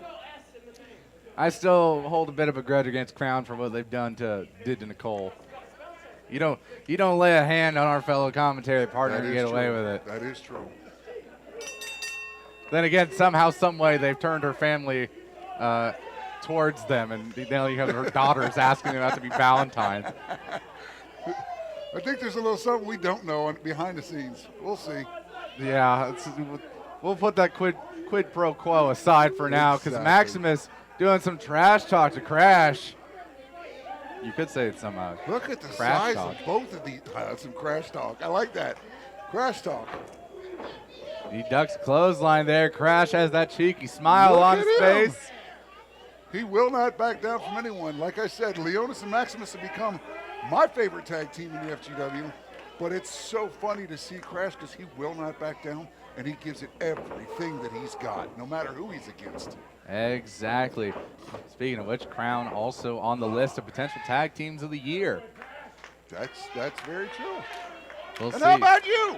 I still hold a bit of a grudge against Crown for what they've did to Nicole. You don't lay a hand on our fellow commentary partner That to is get away true. with it. That is true. Then again, somehow, some way, they've turned her family towards them, and now you have her daughters asking them out to be Valentines. I think there's a little something we don't know behind the scenes. We'll see. Yeah, we'll put that quid pro quo aside for now, because Exactly. Maximus doing some trash talk to Crash. You could say it's some Look at the Crash size talk. of both of these. That's some crash talk. I like that. Crash talk. He ducks clothesline there. Crash has that cheeky smile Look on at his him. face. He will not back down from anyone. Like I said, Leonis and Maximus have become my favorite tag team in the FGW. But it's so funny to see Crash because he will not back down, and he gives it everything that he's got, no matter who he's against. Exactly. Speaking of which, Crown also on the list of potential tag teams of the year. That's very true. We'll And see. how about you?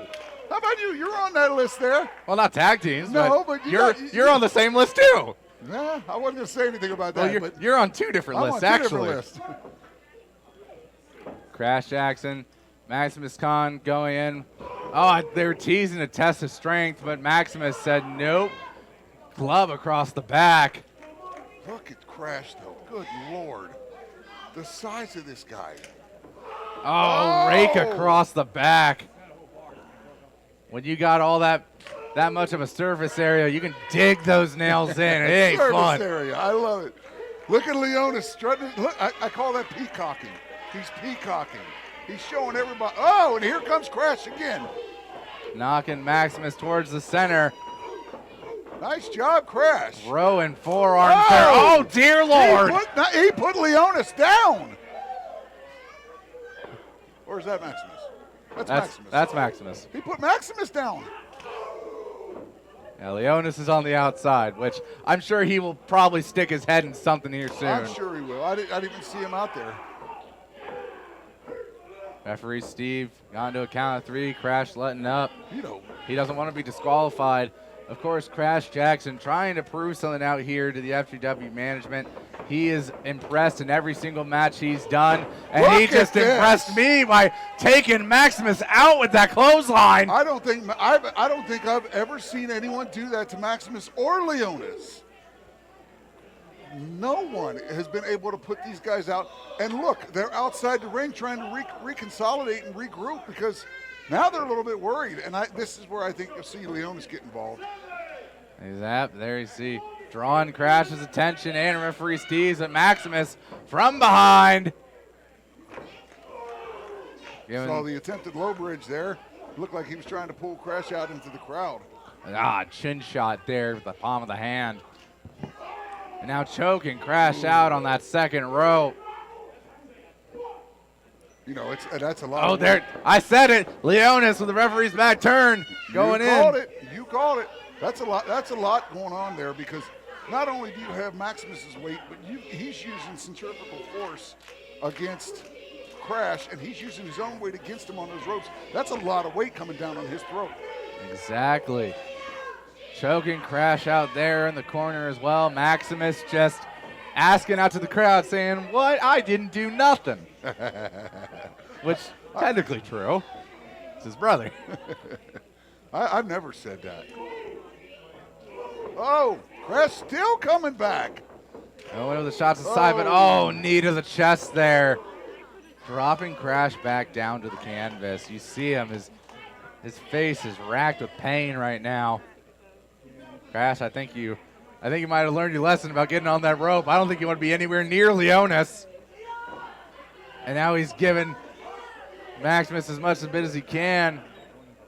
How about you? You're on that list there. Well, not tag teams, No, but but you're on the same list too. Nah, I wasn't going to say anything about Well, that. But you're on two different I'm lists, on two actually. different lists. Crash Jackson, Maximus Khan going in. Oh, they were teasing a test of strength, but Maximus said nope. Glove across the back. Look at Crash, though. Good Lord. The size of this guy. Oh, rake across the back. When you got all that much of a surface area, you can dig those nails in. It ain't Service fun. area. I love it. Look at Leonis strutting. Look, I call that peacocking. He's peacocking. He's showing everybody. Oh, and here comes Crash again. Knocking Maximus towards the center. Nice job, Crash. Throwing forearms there. Oh, dear Lord. He put Leonis down. Or is that Maximus? That's Maximus. That's Maximus. He put Maximus down. Yeah, Leonis is on the outside, which I'm sure he will probably stick his head in something here soon. I'm sure he will. I didn't even see him out there. Referee Steve got into a count of 3. Crash letting up. You know. He doesn't want to be disqualified. Of course, Crash Jackson trying to prove something out here to the FGW management. He is impressed in every single match he's done, and Look he just at this. impressed me by taking Maximus out with that clothesline. I don't think I've ever seen anyone do that to Maximus or Leonis. No one has been able to put these guys out. And look, they're outside the ring trying to reconsolidate and regroup because now they're a little bit worried. And this is where I think you'll see Leonis get involved. There you see, drawing Crash's attention and referee Steve's at Maximus from behind. Saw the attempted low bridge there. Looked like he was trying to pull Crash out into the crowd. Chin shot there with the palm of the hand. And now choking Crash out on that second rope. You know, that's a lot. Oh, there! I said it. Leonis with the referee's back turn going in. You called it. You called it. That's a lot. That's a lot going on there because not only do you have Maximus's weight, but he's using centrifugal force against Crash, and he's using his own weight against him on those ropes. That's a lot of weight coming down on his throat. Exactly. Choking Crash out there in the corner as well. Maximus just asking out to the crowd saying, "What? I didn't do nothing." Which, technically true. It's his brother. I've never said that. Oh, Crash still coming back. Oh, one of the shots aside, but knee to the chest there. Dropping Crash back down to the canvas. You see him, his face is racked with pain right now. Crash, I think you might have learned your lesson about getting on that rope. I don't think you want to be anywhere near Leonis. And now he's giving Maximus as much a bit as he can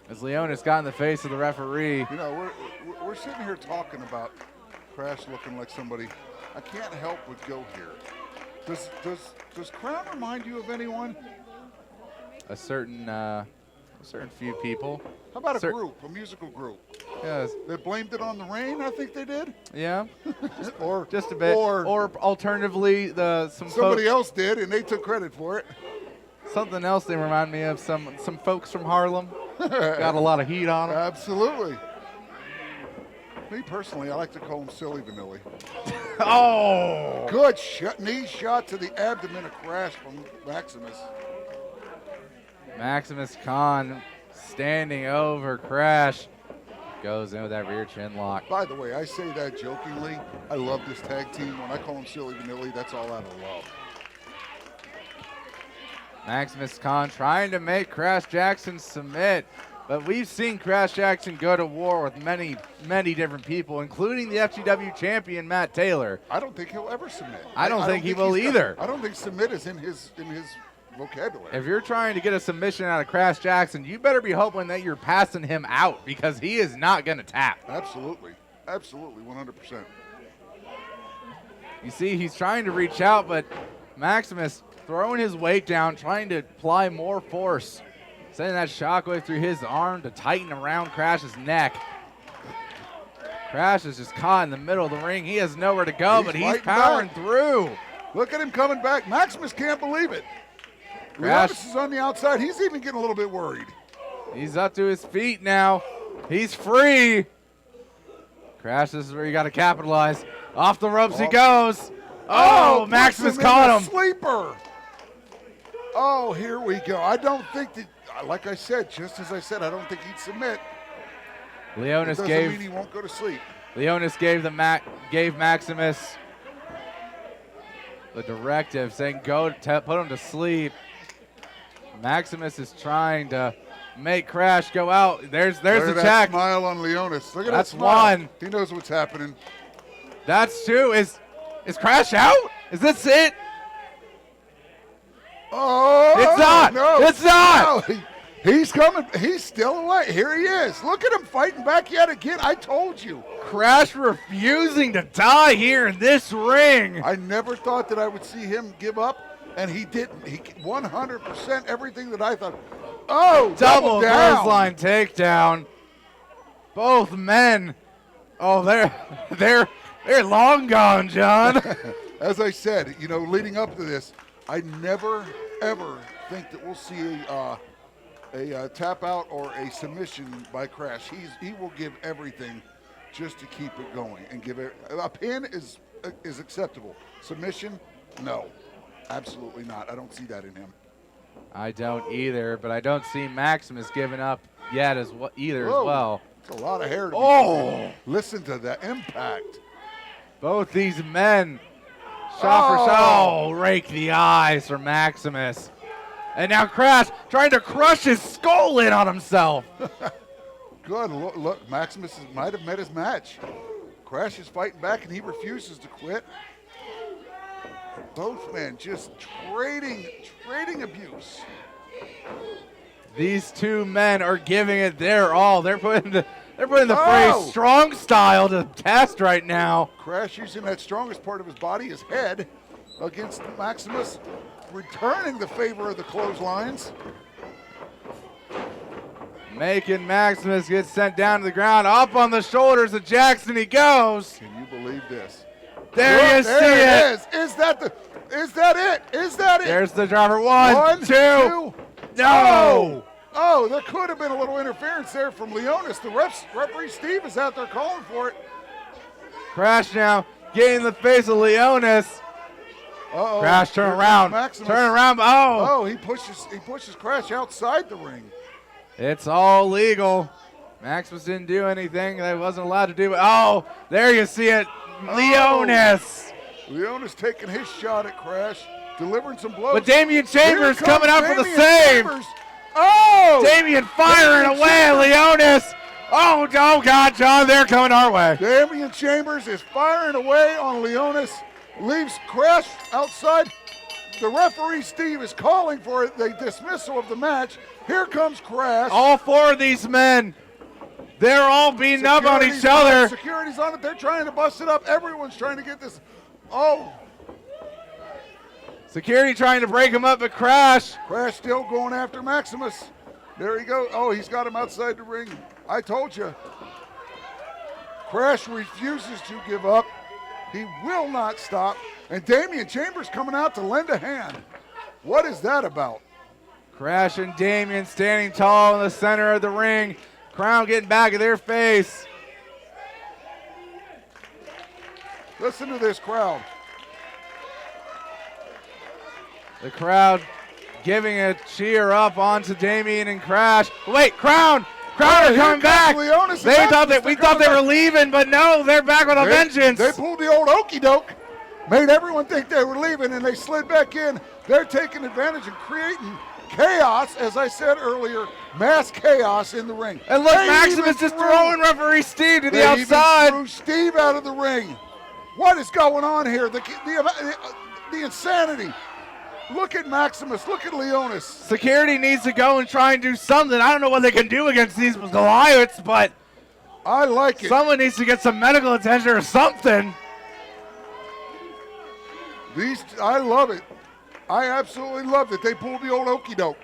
as Leonis got in the face of the referee. You know, we're sitting here talking about Crash looking like somebody. I can't help but go here. Does Crown remind you of anyone? A certain few people. How about a group, a musical group? Yes. They blamed it on the rain, I think they did. Yeah. Or just a bit. Or alternatively, somebody else did, and they took credit for it. Something else they remind me of, some folks from Harlem. Got a lot of heat on them. Absolutely. Me personally, I like to call him Silly Vanilli. Oh! Good knee shot to the abdomen of Crash from Maximus. Maximus Khan standing over Crash. Goes in with that rear chin lock. By the way, I say that jokingly. I love this tag team. When I call him Silly Vanilli, that's all out of love. Maximus Khan trying to make Crash Jackson submit. But we've seen Crash Jackson go to war with many, many different people, including the FGW champion, Matt Taylor. I don't think he'll ever submit. I don't think he will either. I don't think submit is in his vocabulary. If you're trying to get a submission out of Crash Jackson, you better be hoping that you're passing him out because he is not going to tap. Absolutely. Absolutely, 100%. You see, he's trying to reach out, but Maximus throwing his weight down, trying to apply more force. Sending that shockwave through his arm to tighten around Crash's neck. Crash is just caught in the middle of the ring. He has nowhere to go, but he's fighting powering back. through. Look at him coming back. Maximus can't believe it. Crash. Leonis is on the outside. He's even getting a little bit worried. He's up to his feet now. He's free. Crash, this is where you got to capitalize. Off the ropes he goes. Oh, Maximus puts caught in him. the sleeper. Oh, here we go. I don't think that, like I said, just as I said, I don't think he'd submit. Leonis Doesn't mean he won't go to sleep. Leonis gave Maximus the directive saying go put him to sleep. Maximus is trying to make Crash go out. There's Look the at that check. smile on Leonis. Look at That's that smile. one. He knows what's happening. That's two. Is Crash out? Is this it? Oh, It's not. No. It's not. No, he's coming. He's still away. Here he is. Look at him fighting back yet again. I told you. Crash refusing to die here in this ring. I never thought that I would see him give up, and he didn't. He 100% everything that I thought. Oh, Double down. clothesline takedown. Both men. Oh, they're long gone, John. As I said, you know, leading up to this, I never ever think that we'll see a tap out or a submission by Crash. He will give everything just to keep it going and give it. A pin is acceptable. Submission, no, absolutely not. I don't see that in him. I don't either, but I don't see Maximus giving up yet either as well. It's a lot of hair to be Oh! Listen to the impact. Both these men, shot for shot, oh, rake the eyes for Maximus. And now Crash trying to crush his skull in on himself. Good. Look, Maximus might have met his match. Crash is fighting back, and he refuses to quit. Both men just trading abuse. These two men are giving it their all. They're putting the phrase strong style to test right now. Crash using that strongest part of his body, his head, against Maximus, returning the favor of the clotheslines. Making Maximus get sent down to the ground. Up on the shoulders of Jackson he goes. Can you believe this? There you see it. Is that it? Is that it? There's the driver. One, two. No. Oh, there could have been a little interference there from Leonis. The referee Steve is out there calling for it. Crash now getting in the face of Leonis. Uh-oh. Crash, turn Here comes around. Maximus. Turn around. Oh. Oh, he pushes Crash outside the ring. It's all legal. Maximus didn't do anything that he wasn't allowed to do. Oh, there you see it. Leonis. Leonis taking his shot at Crash, delivering some blows. But Damian Chambers Here coming comes out for the Damian save. Chambers. Oh! Damian firing Damian away at Leonis. Oh, God, John, they're coming our way. Damian Chambers is firing away on Leonis, leaves Crash outside. The referee Steve is calling for the dismissal of the match. Here comes Crash. All four of these men, they're all beating up on each other. Security's on it. They're trying to bust it up. Everyone's trying to get this. Oh. Security trying to break him up, but Crash. Crash still going after Maximus. There he goes. Oh, he's got him outside the ring. I told you. Crash refuses to give up. He will not stop. And Damian Chambers coming out to lend a hand. What is that about? Crash and Damian standing tall in the center of the ring. Crown getting back in their face. Listen to this crowd. The crowd giving a cheer up onto Damian and Crash. Wait, Crown are coming back. Leonis We thought they were leaving, but no, they're back with a vengeance. They pulled the old okey doke, made everyone think they were leaving, and they slid back in. They're taking advantage and creating chaos, as I said earlier, mass chaos in the ring. And look, They Maximus even just throwing referee Steve to the They outside. even threw Steve out of the ring. What is going on here? The insanity. Look at Maximus. Look at Leonis. Security needs to go and try and do something. I don't know what they can do against these Goliaths, but I like it. someone needs to get some medical attention or something. I love it. I absolutely love that they pulled the old okey doke.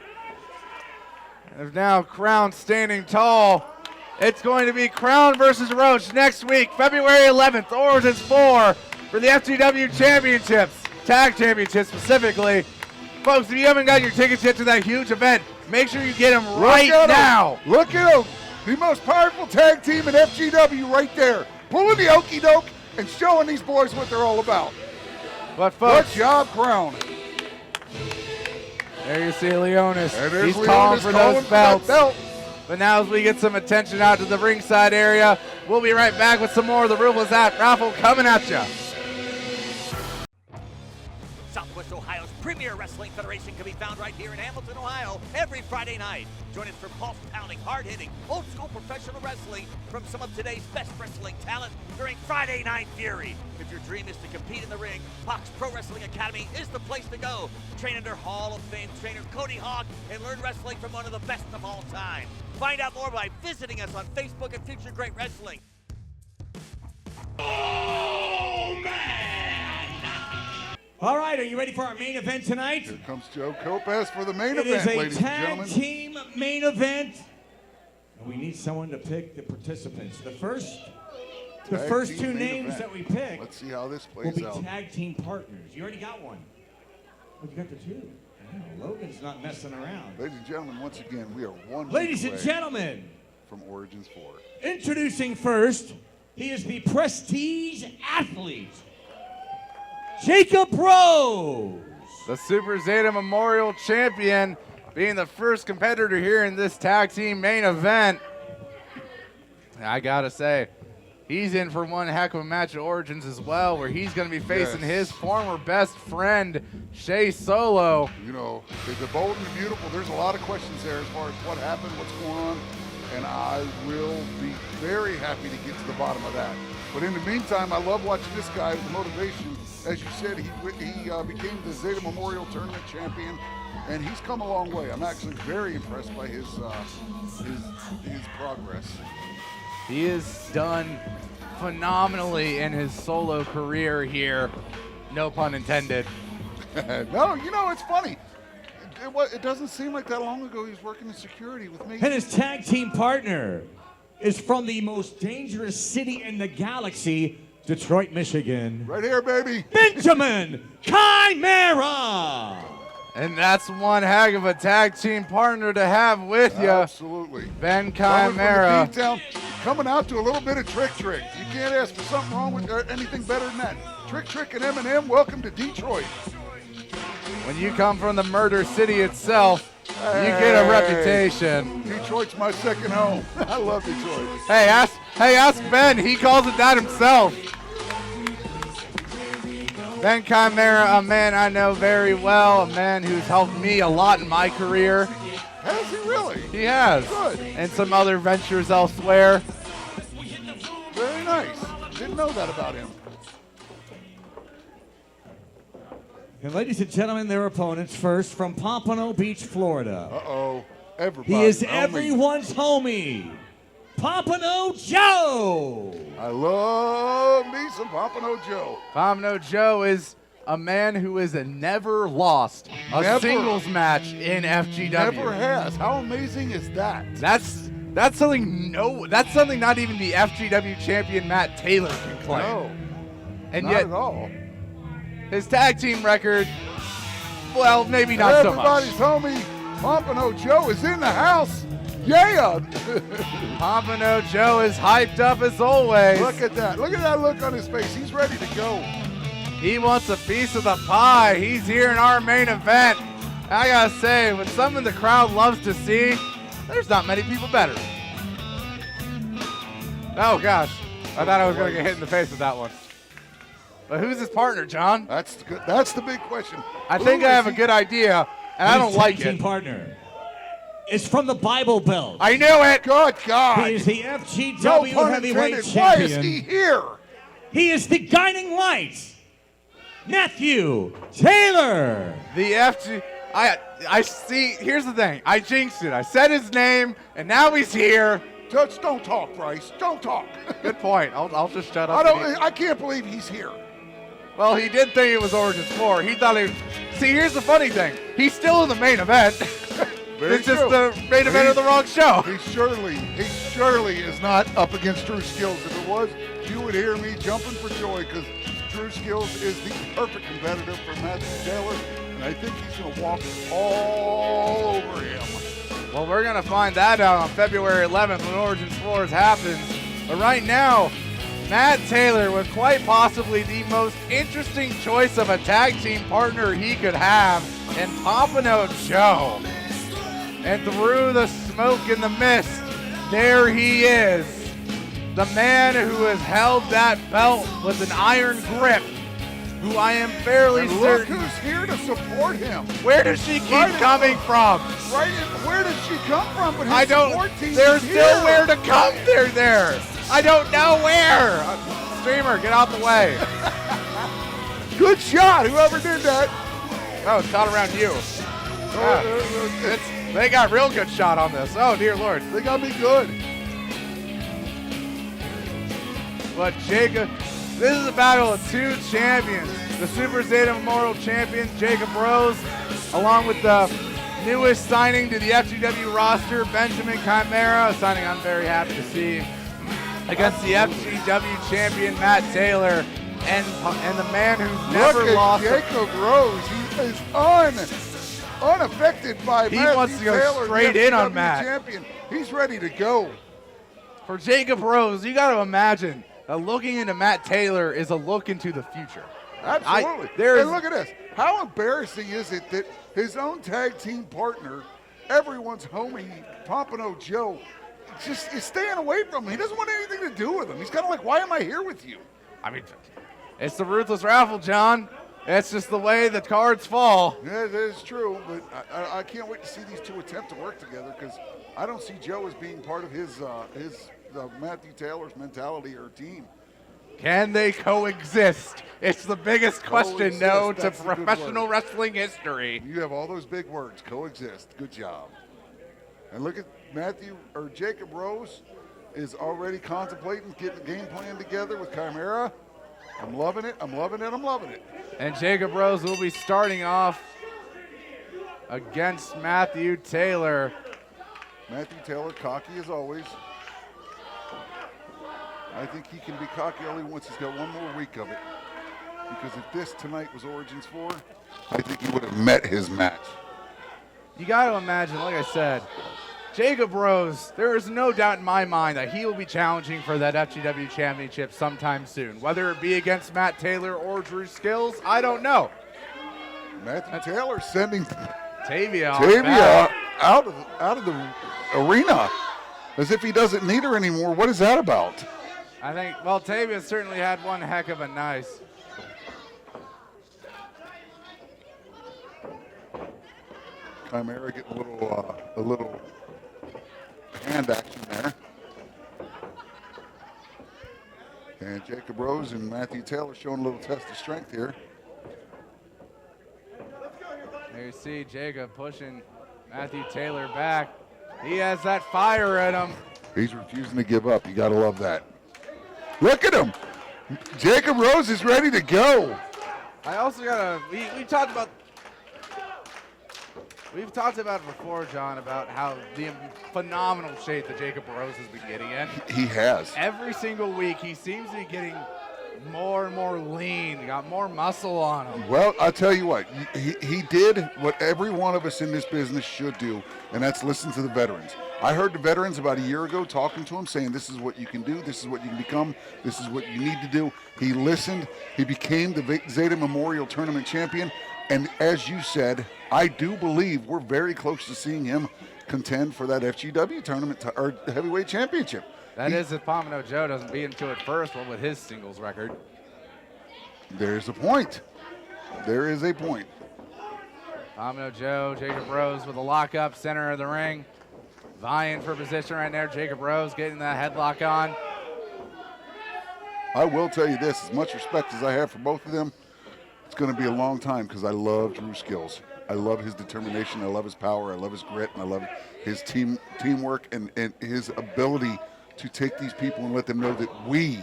There's now Crown standing tall. It's going to be Crown versus Roach next week, February 11th, Origins 4 for the FGW Championships, Tag Championships specifically. Folks, if you haven't got your tickets yet to that huge event, make sure you get them right now. Look at them. The most powerful tag team in FGW right there. Pulling the okey doke and showing these boys what they're all about. But folks, good job, Crown. There you see Leonis. He's Leonis calling for those belts. belt. But now as we get some attention out to the ringside area, we'll be right back with some more of the Ruthless Raffle coming at you. Southwest Ohio's premier wrestling federation can be found right here in Hamilton, Ohio, every Friday night. Join us for pulse-pounding, hard-hitting, old-school professional wrestling from some of today's best wrestling talent during Friday Night Fury. If your dream is to compete in the ring, Fox Pro Wrestling Academy is the place to go. Train under Hall of Fame trainer Cody Hawk and learn wrestling from one of the best of all time. Find out more by visiting us on Facebook at Future Great Wrestling. All right, are you ready for our main event tonight? Here comes Joe Copaz for the main It event, is a ladies and tag gentlemen. team main event. And we need someone to pick the participants. The first Tag team two main names event. that we pick Let's see how this will plays be out. tag team partners. You already got one. Oh, you got the two. Oh, Logan's not messing around. Ladies and gentlemen, once again, we are one Ladies week and away gentlemen, from Origins 4. introducing first, he is the Prestige Athlete, Jacob Rose. The Super Zeta Memorial Champion, being the first competitor here in this tag team main event. I gotta say, he's in for one heck of a match at Origins as well, where he's gonna be facing his former best friend, Shay Solo. You know, the bold and the beautiful, there's a lot of questions there as far as what happened, what's going on, and I will be very happy to get to the bottom of that. But in the meantime, I love watching this guy with motivation. As you said, he became the Zeta Memorial Tournament champion, and he's come a long way. I'm actually very impressed by his progress. He has done phenomenally in his solo career here, no pun intended. No, you know, it's funny. It doesn't seem like that long ago he was working in security with me. And his tag team partner is from the most dangerous city in the galaxy, Detroit, Michigan. Right here, baby. Benjamin Chimera. And that's one heck of a tag team partner to have with you. Absolutely. Ben Coming from the Chimera. B-Town, coming out to a little bit of Trick. You can't ask for something wrong with anything better than that. Trick and M&M, welcome to Detroit. When you come from the murder city itself, you get a reputation. Detroit's my second home. I love Detroit. Hey, ask Ben. He calls it that himself. Ben Chimera, a man I know very well, a man who's helped me a lot in my career. Has he really? He has. Good. And some other ventures elsewhere. Very nice. Didn't know that about him. And ladies and gentlemen, their opponents first from Pompano Beach, Florida. Uh-oh. Everybody. He is homie. everyone's homie, Pompano Joe. I love me some Pompano Joe. Pompano Joe is a man who has never lost a Never. singles match in FGW. Never has. How amazing is that? That's something not even the FGW champion Matt Taylor can claim. No. And Not yet at all. his tag team record, well, maybe not so much. Everybody's homie, Pompano Joe is in the house. Yeah. Pompano Joe is hyped up as always. Look at that. Look at that look on his face. He's ready to go. He wants a piece of the pie. He's here in our main event. I gotta say, when something the crowd loves to see, there's not many people better. Oh gosh, I thought I was gonna get hit in the face with that one. But who's his partner, John? That's good. That's the big question. I think I have a good idea, and I don't His like tag team it. partner is from the Bible Belt. I knew it. Good God. He is the No FGW pun heavyweight intended. Why is champion. he here? He is the guiding light, Matthew Taylor. The FG. I see. Here's the thing. I jinxed it. I said his name, and now he's here. Just don't talk, Bryce. Don't talk. Good point. I'll just shut up. I can't believe he's here. Well, he did think it was Origins 4. He thought he. See, here's the funny thing. He's still in the main event. Very It's just true. the main event of the wrong show. He surely is not up against Drew Skills. If it was, you would hear me jumping for joy because Drew Skills is the perfect competitor for Matthew Taylor, and I think he's going to walk all over him. Well, we're going to find that out on February 11th when Origins Wars happens. But right now, Matt Taylor was quite possibly the most interesting choice of a tag team partner he could have in Pompano Joe. And through the smoke and the mist, there he is. The man who has held that belt with an iron grip, who I am fairly And look certain. who's here to support him. Where does she keep coming from? Right? Where does she come from? But his I don't. support team There's is still here. where to come. They're there. I don't know where. Streamer, get out the way. Good shot, whoever did that. Oh, it's not around you. Yeah. They got real good shot on this. Oh, dear Lord. They got me good. But Jacob, this is a battle of two champions. The Super Zeta Memorial Champion, Jacob Rose, along with the newest signing to the FGW roster, Benjamin Chimera, a signing I'm very happy to see, against the FGW champion, Matt Taylor, and the man who's never Look at lost. Jacob Rose. He is unaffected by He Matthew wants to go Taylor, straight the in on FGW Matt. champion. He's ready to go. For Jacob Rose, you got to imagine that looking into Matt Taylor is a look into the future. Absolutely. there And is- look at this. How embarrassing is it that his own tag team partner, everyone's homie, Pompano Joe, just is staying away from him. He doesn't want anything to do with him. He's kind of like, why am I here with you? I mean, it's the Ruthless Raffle, John. It's just the way the cards fall. Yeah, that is true, but I can't wait to see these two attempt to work together because I don't see Joe as being part of his Matthew Taylor's mentality or team. Can they coexist? It's the biggest question Coexist, known to that's a good professional word. wrestling history. You have all those big words, coexist. Good job. And look at Jacob Rose is already contemplating getting the game plan together with Chimera. I'm loving it. I'm loving it. I'm loving it. And Jacob Rose will be starting off against Matthew Taylor. Matthew Taylor, cocky as always. I think he can be cocky all he wants. He's got one more week of it. Because if this tonight was Origins 4, I think he would have met his match. You got to imagine, like I said, Jacob Rose, there is no doubt in my mind that he will be challenging for that FGW championship sometime soon. Whether it be against Matt Taylor or Drew Skills, I don't know. Matthew Taylor sending Tavia on Tavia back. out of the arena as if he doesn't need her anymore. What is that about? I think, well, Tavia certainly had one heck of a nice. Chimera getting a little hand action there. And Jacob Rose and Matthew Taylor showing a little test of strength here. There you see Jacob pushing Matthew Taylor back. He has that fire in him. He's refusing to give up. You got to love that. Look at him. Jacob Rose is ready to go. I also gotta, we've talked about it before, John, about how the phenomenal shape that Jacob Rose has been getting in. He has. Every single week, he seems to be getting more and more lean, got more muscle on him. Well, I'll tell you what, he did what every one of us in this business should do, and that's listen to the veterans. I heard the veterans about a year ago talking to him, saying this is what you can do, this is what you can become, this is what you need to do. He listened. He became the Zeta Memorial Tournament champion, and as you said, I do believe we're very close to seeing him contend for that FGW tournament or heavyweight championship. That is if Pompano Joe doesn't beat him to it first, what with his singles record. There's a point. There is a point. Pompano Joe, Jacob Rose with a lockup, center of the ring. Vying for position right there. Jacob Rose getting that headlock on. I will tell you this, as much respect as I have for both of them, it's going to be a long time because I love Drew Skills. I love his determination. I love his power. I love his grit. And I love his teamwork and his ability to take these people and let them know that we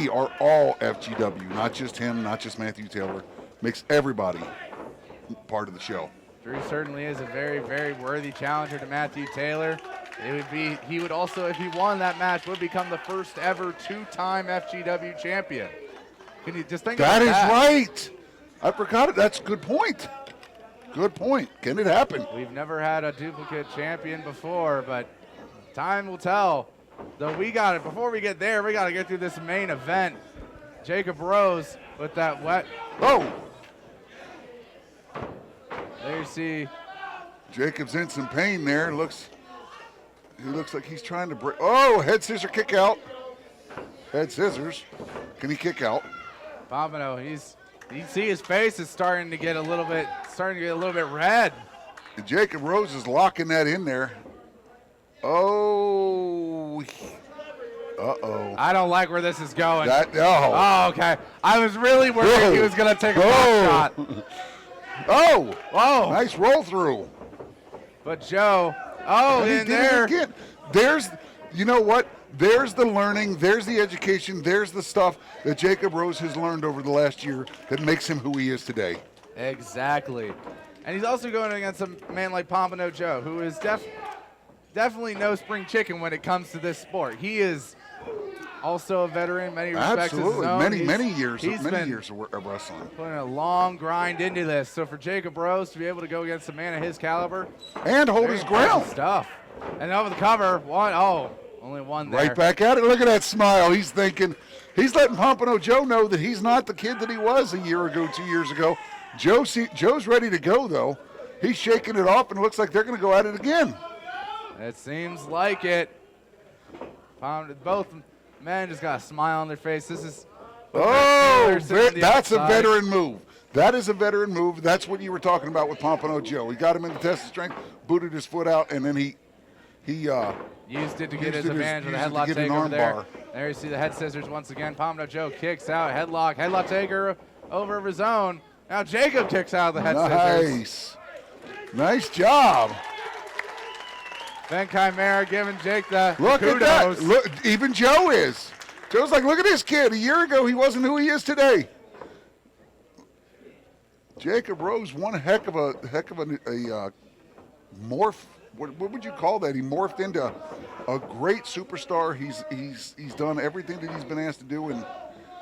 are all FGW, not just him, not just Matthew Taylor. Makes everybody part of the show. Drew certainly is a very, very worthy challenger to Matthew Taylor. He would also, if he won that match, would become the first ever 2-time FGW champion. Can you just think about that? That is right. I forgot it. That's a good point. Good point. Can it happen? We've never had a duplicate champion before, but time will tell. Though before we get there, we got to get through this main event. Jacob Rose with that wet. Oh, There you see. Jacob's in some pain there. He looks like he's trying to break. Oh, head scissor kick out. Head scissors. Can he kick out? Pompano, you can see his face is starting to get a little bit red. And Jacob Rose is locking that in there. Oh. Uh-oh. I don't like where this is going. Oh, okay. I was really worried he was going to take a pop shot. Oh. Whoa. Nice roll through. But Joe, And he in did there. it again. You know what? There's the learning, there's the education, there's the stuff that Jacob Rose has learned over the last year that makes him who he is today. Exactly. And he's also going against a man like Pompano Joe, who is definitely no spring chicken when it comes to this sport. He is also a veteran in many respects. Absolutely. Many years of wrestling. Putting a long grind into this. So for Jacob Rose to be able to go against a man of his caliber. And hold very his ground. Stuff. And over the cover, only one there. Right back at it. Look at that smile. He's thinking, he's letting Pompano Joe know that he's not the kid that he was a year ago, 2 years ago. Joe's ready to go, though. He's shaking it off, and it looks like they're going to go at it again. It seems like it. Both men just got a smile on their face. This is. That's a veteran move. That is a veteran move. That's what you were talking about with Pompano Joe. He got him in the test of strength, booted his foot out, and then he used it to get his advantage with a headlock takeover there. There you see the head scissors once again. Pompano Joe kicks out, headlock taker over of his own. Now Jacob kicks out of the head scissors. Nice job. Ben Chimera giving Jake the Look kudos. at that. Look, even Joe is. Joe's like, look at this kid. A year ago, he wasn't who he is today. Jacob Rose, one heck of a morph. What would you call that? He morphed into a great superstar. He's done everything that he's been asked to do, and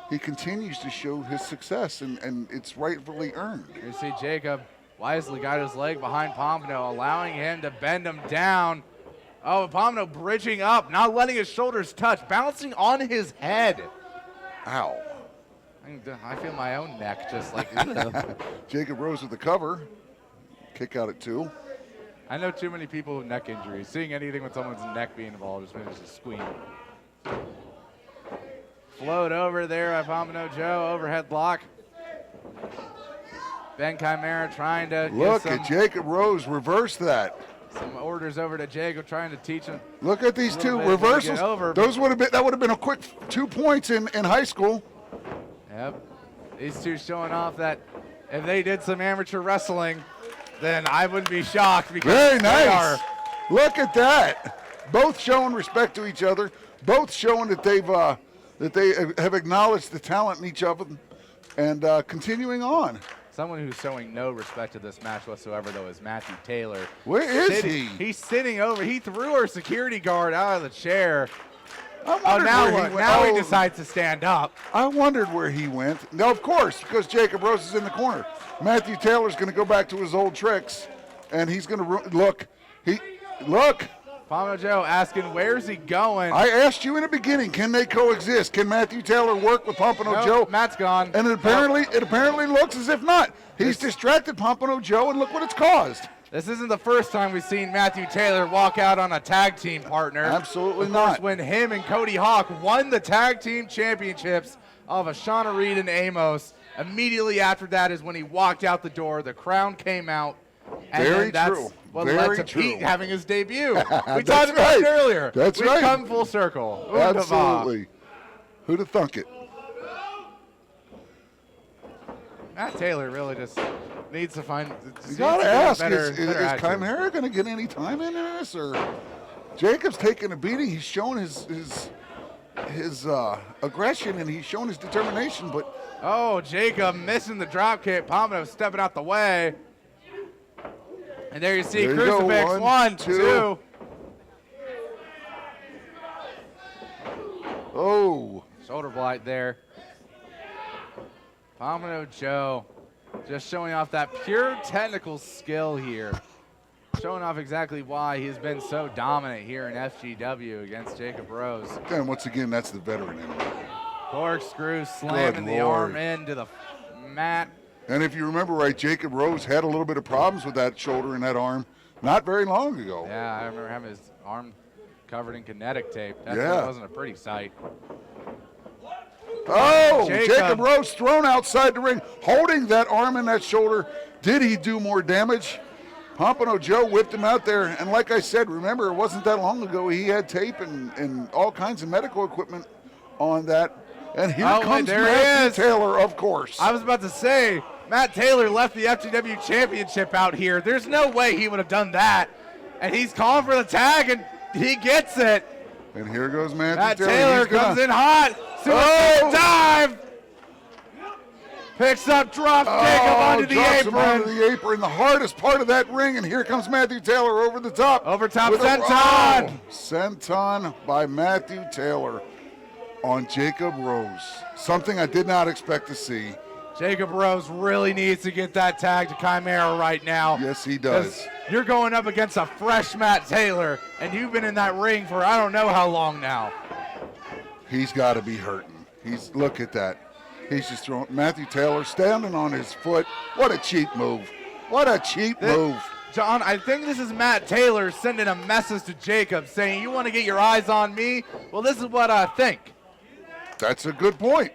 he continues to show his success, and it's rightfully earned. You see Jacob wisely got his leg behind Pompano, allowing him to bend him down. Oh, Pompano bridging up, not letting his shoulders touch, bouncing on his head. Ow. I feel my own neck just like Jacob Rose with the cover. Kick out at 2. I know too many people with neck injuries. Seeing anything with someone's neck being involved just makes us squeam. Float over there by Pompano Joe, overhead block. Ben Chimera trying to look at Jacob Rose reverse that. Some orders over to Jacob, trying to teach him. Look at these two reversals. That would have been a quick 2 points in high school. Yep. These two showing off that if they did some amateur wrestling, then I wouldn't be shocked because very nice. Look at that. Both showing respect to each other. Both showing that they have acknowledged the talent in each of them, and continuing on. Someone who's showing no respect to this match whatsoever, though, is Matthew Taylor. Where is he? He's sitting over. He threw our security guard out of the chair. Now he decides to stand up. I wondered where he went. No, of course, because Jacob Rose is in the corner. Matthew Taylor's going to go back to his old tricks, and he's going to look. Pompano Joe asking, where's he going? I asked you in the beginning, can they coexist? Can Matthew Taylor work with Pompano Joe? Matt's gone. And it apparently looks as if not. He's distracted Pompano Joe, and look what it's caused. This isn't the first time we've seen Matthew Taylor walk out on a tag team partner. Absolutely of course, not. When him and Cody Hawk won the tag team championships of Shauna Reed and Amos, immediately after that is when he walked out the door. The crown came out. And Very that's true. what Very led to true. Pete having his debut. We That's talked about it earlier. That's We've right. come full circle. Absolutely. Who'd have thunk it? Matt Taylor really just needs to find. You gotta ask, is attitude. Chimera going to get any time in this, or Jacob's taking a beating? He's shown his aggression, and he's shown his determination, but Jacob missing the drop kick. Pompano stepping out the way. And there you see There you go. crucifix. One, two. Oh. Shoulder blight there. Pompano Joe just showing off that pure technical skill here. Showing off exactly why he's been so dominant here in FGW against Jacob Rose. And once again, that's the veteran in him. Corkscrew slamming the arm into the mat. And if you remember right, Jacob Rose had a little bit of problems with that shoulder and that arm not very long ago. Yeah, I remember having his arm covered in kinetic tape. That wasn't a pretty sight. Oh, Jacob Rose thrown outside the ring, holding that arm and that shoulder. Did he do more damage? Pompano Joe whipped him out there. And like I said, remember, it wasn't that long ago. He had tape and all kinds of medical equipment on that. And here comes Matthew Taylor, of course. I was about to say, Matt Taylor left the FGW Championship out here. There's no way he would have done that. And he's calling for the tag, and he gets it. And here goes Matthew Matt Taylor. Taylor comes in hot. Dive. Picks up, drops Jacob onto the apron. Onto the apron, the hardest part of that ring. And here comes Matthew Taylor over the top. Over top, senton. Senton by Matthew Taylor on Jacob Rose. Something I did not expect to see. Jacob Rose really needs to get that tag to Chimera right now. Yes, he does. You're going up against a fresh Matt Taylor, and you've been in that ring for I don't know how long now. He's got to be hurting. Look at that. He's just throwing. Matthew Taylor standing on his foot. What a cheap move. What a cheap move. John, I think this is Matt Taylor sending a message to Jacob saying, you want to get your eyes on me? Well, this is what I think. That's a good point.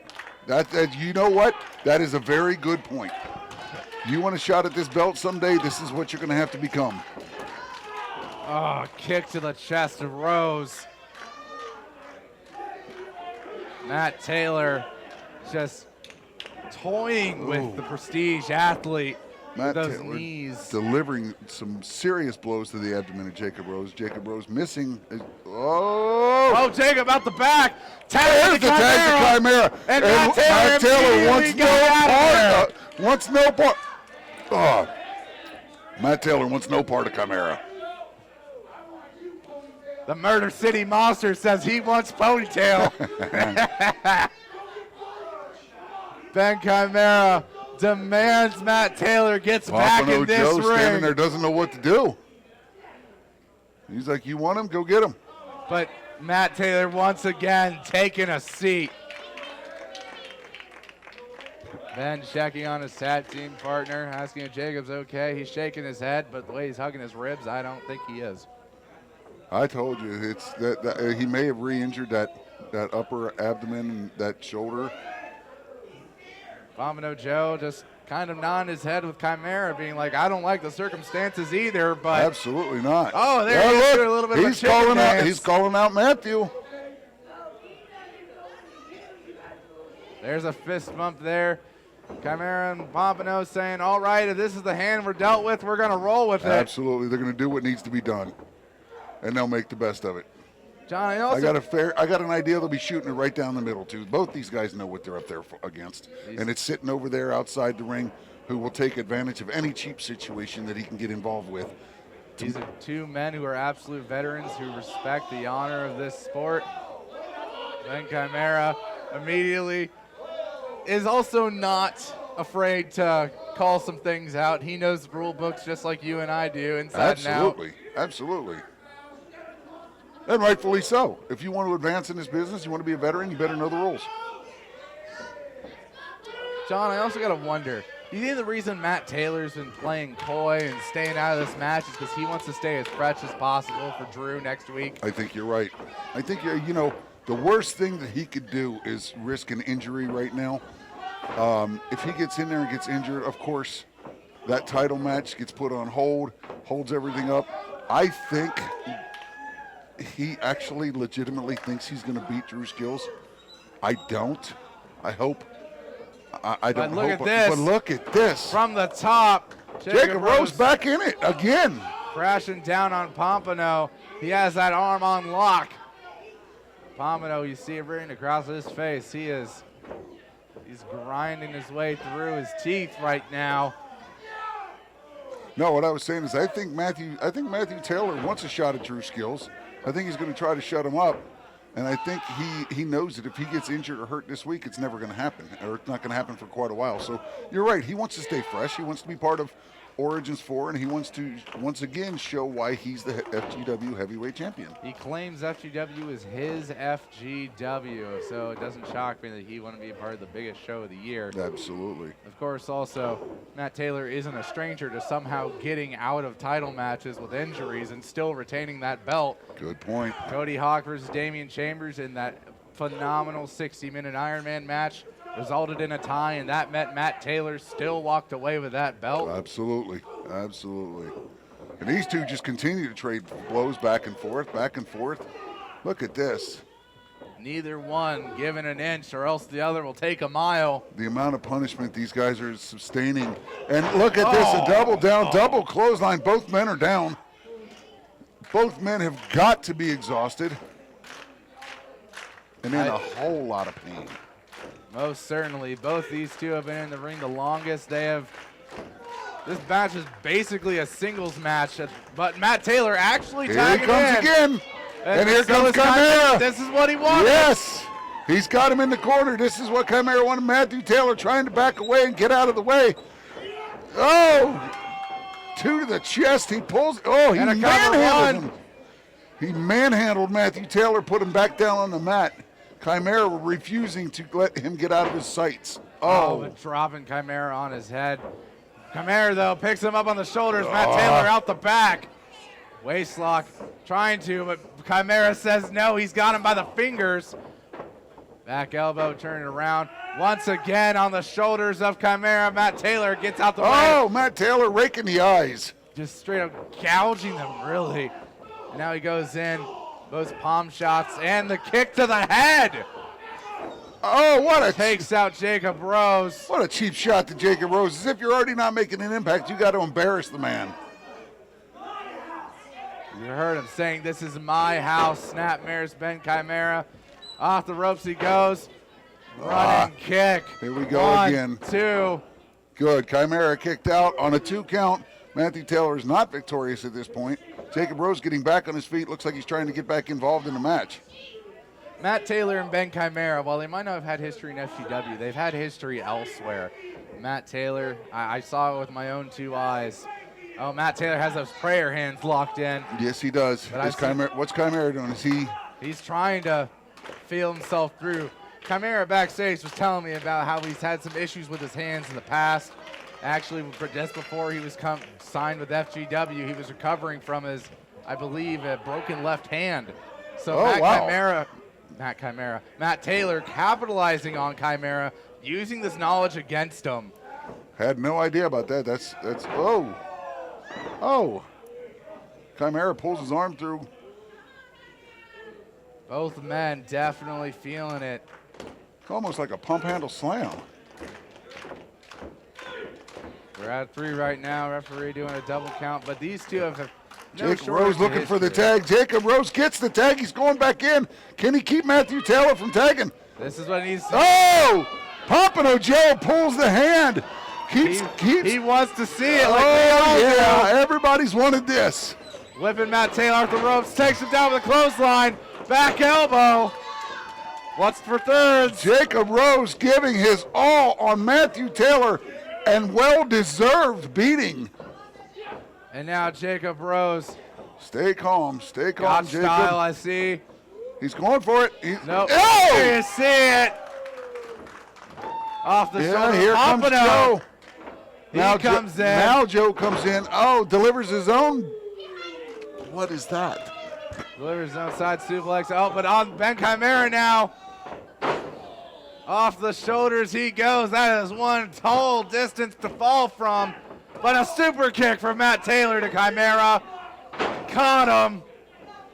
You know what? That is a very good point. You want a shot at this belt someday, this is what you're going to have to become. Oh, kick to the chest of Rose. Matt Taylor just toying with the prestige athlete. Matt those Taylor knees. delivering some serious blows to the abdomen of Jacob Rose. Jacob Rose missing. Oh, Jacob out the back. There's the tag to Chimera. And Matt Taylor wants no part. Oh, Matt Taylor wants no part of Chimera. The Murder City Monster says he wants ponytail. Ben Chimera demands Matt Taylor gets back in this Joe ring. Standing there doesn't know what to do. He's like, you want him? Go get him. But Matt Taylor once again taking a seat. Ben checking on his tag team partner, asking if Jacob's okay. He's shaking his head, but the way he's hugging his ribs, I don't think he is. I told you, it's that he may have re-injured that upper abdomen and that shoulder. Pompano Joe just kind of nodding his head with Chimera, being like, I don't like the circumstances either, but... Absolutely not. Oh, there he is, a little bit of a chicken dance. He's calling out Matthew. There's a fist bump there. Chimera and Pompano saying, all right, if this is the hand we're dealt with, we're going to roll with it. Absolutely. They're going to do what needs to be done, and they'll make the best of it. John, I got an idea they'll be shooting it right down the middle, too. Both these guys know what they're up there against, and it's sitting over there outside the ring who will take advantage of any cheap situation that he can get involved with. These are two men who are absolute veterans who respect the honor of this sport. Ben Chimera immediately is also not afraid to call some things out. He knows the rule books just like you and I do, inside and out. Absolutely. And rightfully so. If you want to advance in this business, you want to be a veteran, you better know the rules. John, I also got to wonder, do you think the reason Matt Taylor's been playing coy and staying out of this match is because he wants to stay as fresh as possible for Drew next week? I think you're right. I think, the worst thing that he could do is risk an injury right now. If he gets in there and gets injured, of course, that title match gets put on hold, holds everything up. I think he actually legitimately thinks he's going to beat Drew Skills. I don't. I hope. I don't but look hope. At this. But look at this. From the top. Jacob Rose back in it again. Crashing down on Pompano. He has that arm on lock. Pompano, you see it running across his face. He's grinding his way through his teeth right now. No, what I was saying is I think Matthew Taylor wants a shot at Drew Skills. I think he's going to try to shut him up. And I think he knows that if he gets injured or hurt this week, it's never going to happen, or it's not going to happen for quite a while. So you're right. He wants to stay fresh. He wants to be part of Origins 4, and he wants to once again show why he's the FGW heavyweight champion. He claims FGW is his FGW, so it doesn't shock me that he want to be a part of the biggest show of the year. Absolutely. Of course, also, Matt Taylor isn't a stranger to somehow getting out of title matches with injuries and still retaining that belt. Good point. Cody Hawk versus Damian Chambers in that phenomenal 60-minute Ironman match resulted in a tie, and that meant Matt Taylor still walked away with that belt. Absolutely. Absolutely. And these two just continue to trade blows back and forth, back and forth. Look at this. Neither one given an inch, or else the other will take a mile. The amount of punishment these guys are sustaining. And look at this, a double down, double clothesline. Both men are down. Both men have got to be exhausted and in a whole lot of pain. Most certainly. Both these two have been in the ring the longest. This match is basically a singles match, but Matt Taylor actually tagging in. Here he comes again. And here comes Chimera. This is what he wanted. Yes. He's got him in the corner. This is what Chimera wanted. Matthew Taylor trying to back away and get out of the way. Oh, two to the chest. He pulls. Oh, he manhandled him. He manhandled Matthew Taylor, put him back down on the mat. Chimera refusing to let him get out of his sights. But dropping Chimera on his head. Chimera, though, picks him up on the shoulders. Matt Taylor out the back. Waistlock trying to, but Chimera says no. He's got him by the fingers. Back elbow turning around. Once again on the shoulders of Chimera. Matt Taylor gets out the way. Oh, Matt Taylor raking the eyes. Just straight up gouging them, really. And now he goes in. Those palm shots and the kick to the head. Oh, what a takes out Jacob Rose. What a cheap shot to Jacob Rose. As if you're already not making an impact, you got to embarrass the man. You heard him saying, "This is my house." Snapmares Ben Chimera. Off the ropes he goes. Running kick. Here we go 1, again. 2. Good. Chimera kicked out on a 2 count. Matthew Taylor is not victorious at this point. Jacob Rose getting back on his feet. Looks like he's trying to get back involved in the match. Matt Taylor and Ben Chimera, while they might not have had history in FGW, they've had history elsewhere. Matt Taylor, I saw it with my own 2 eyes. Oh, Matt Taylor has those prayer hands locked in. Yes, he does. What's Chimera doing? He's trying to feel himself through. Chimera backstage was telling me about how he's had some issues with his hands in the past. Actually, just before he was signed with FGW, he was recovering from his, I believe, a broken left hand. So Matt Taylor capitalizing on Chimera, using this knowledge against him. Had no idea about that. That's Chimera pulls his arm through. Both men definitely feeling it. It's almost like a pump handle slam. We're at 3 right now. Referee doing a double count, but these two have no Jacob Rose looking for the tag. Jacob Rose gets the tag. He's going back in. Can he keep Matthew Taylor from tagging? This is what he needs to do. Pompano Joe pulls the hand. He wants to see it. Everybody's wanted this. Whipping Matt Taylor off the ropes, takes him down with a clothesline. Back elbow. What's for thirds? Jacob Rose giving his all on Matthew Taylor, and well-deserved beating. And now Jacob Rose. Stay calm, Jacob. Style, I see. He's going for it. Nope. Oh! There you see it. Off the shoulder. Here comes Joe. He comes in. Now Joe comes in. Oh, delivers his own. What is that? Delivers his own side suplex. Oh, but on Ben Chimera now. Off the shoulders he goes. That is one tall distance to fall from. But a super kick from Matt Taylor to Chimera. Caught him.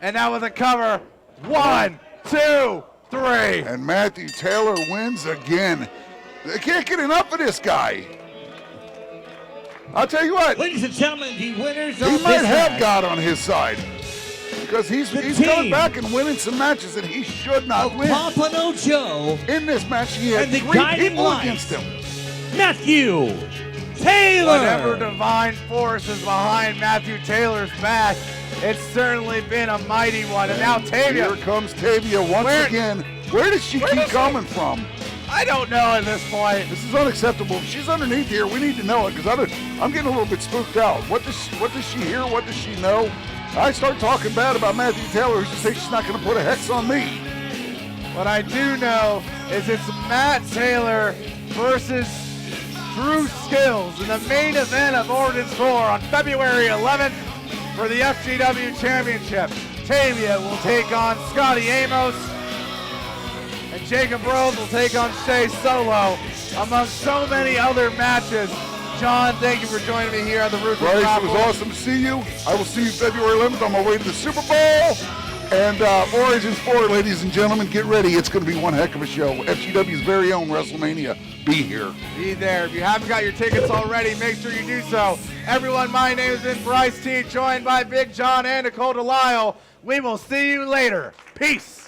And now with a cover. 1, 2, 3. And Matthew Taylor wins again. They can't get enough of this guy. I'll tell you what. Ladies and gentlemen, the winners he of this might have match. God on his side. Because he's coming back and winning some matches that he should not win. Pompano Joe. In this match, he had and the 3 guiding people light, against him. Matthew Taylor. Whatever divine force is behind Matthew Taylor's back, it's certainly been a mighty one. And now Tavia. Here comes Tavia once again. Where does she keep coming from? I don't know at this point. This is unacceptable. If she's underneath here, we need to know it, because I'm getting a little bit spooked out. What does she hear? What does she know? I start talking bad about Matthew Taylor, who's to say she's not going to put a hex on me. What I do know is it's Matt Taylor versus Drew Skills in the main event of Origins 4 on February 11th for the FGW Championship. Tavia will take on Scotty Amos, and Jacob Rose will take on Shea Solo, among so many other matches. John, thank you for joining me here on the Ruthless Bryce, Raffle. it was awesome to see you. I will see you February 11th on my way to the Super Bowl. And Origins 4, ladies and gentlemen, get ready. It's going to be one heck of a show. FGW's very own WrestleMania. Be here. Be there. If you haven't got your tickets already, make sure you do so. Everyone, my name is Bryce T, joined by Big John and Nicole Delisle. We will see you later. Peace.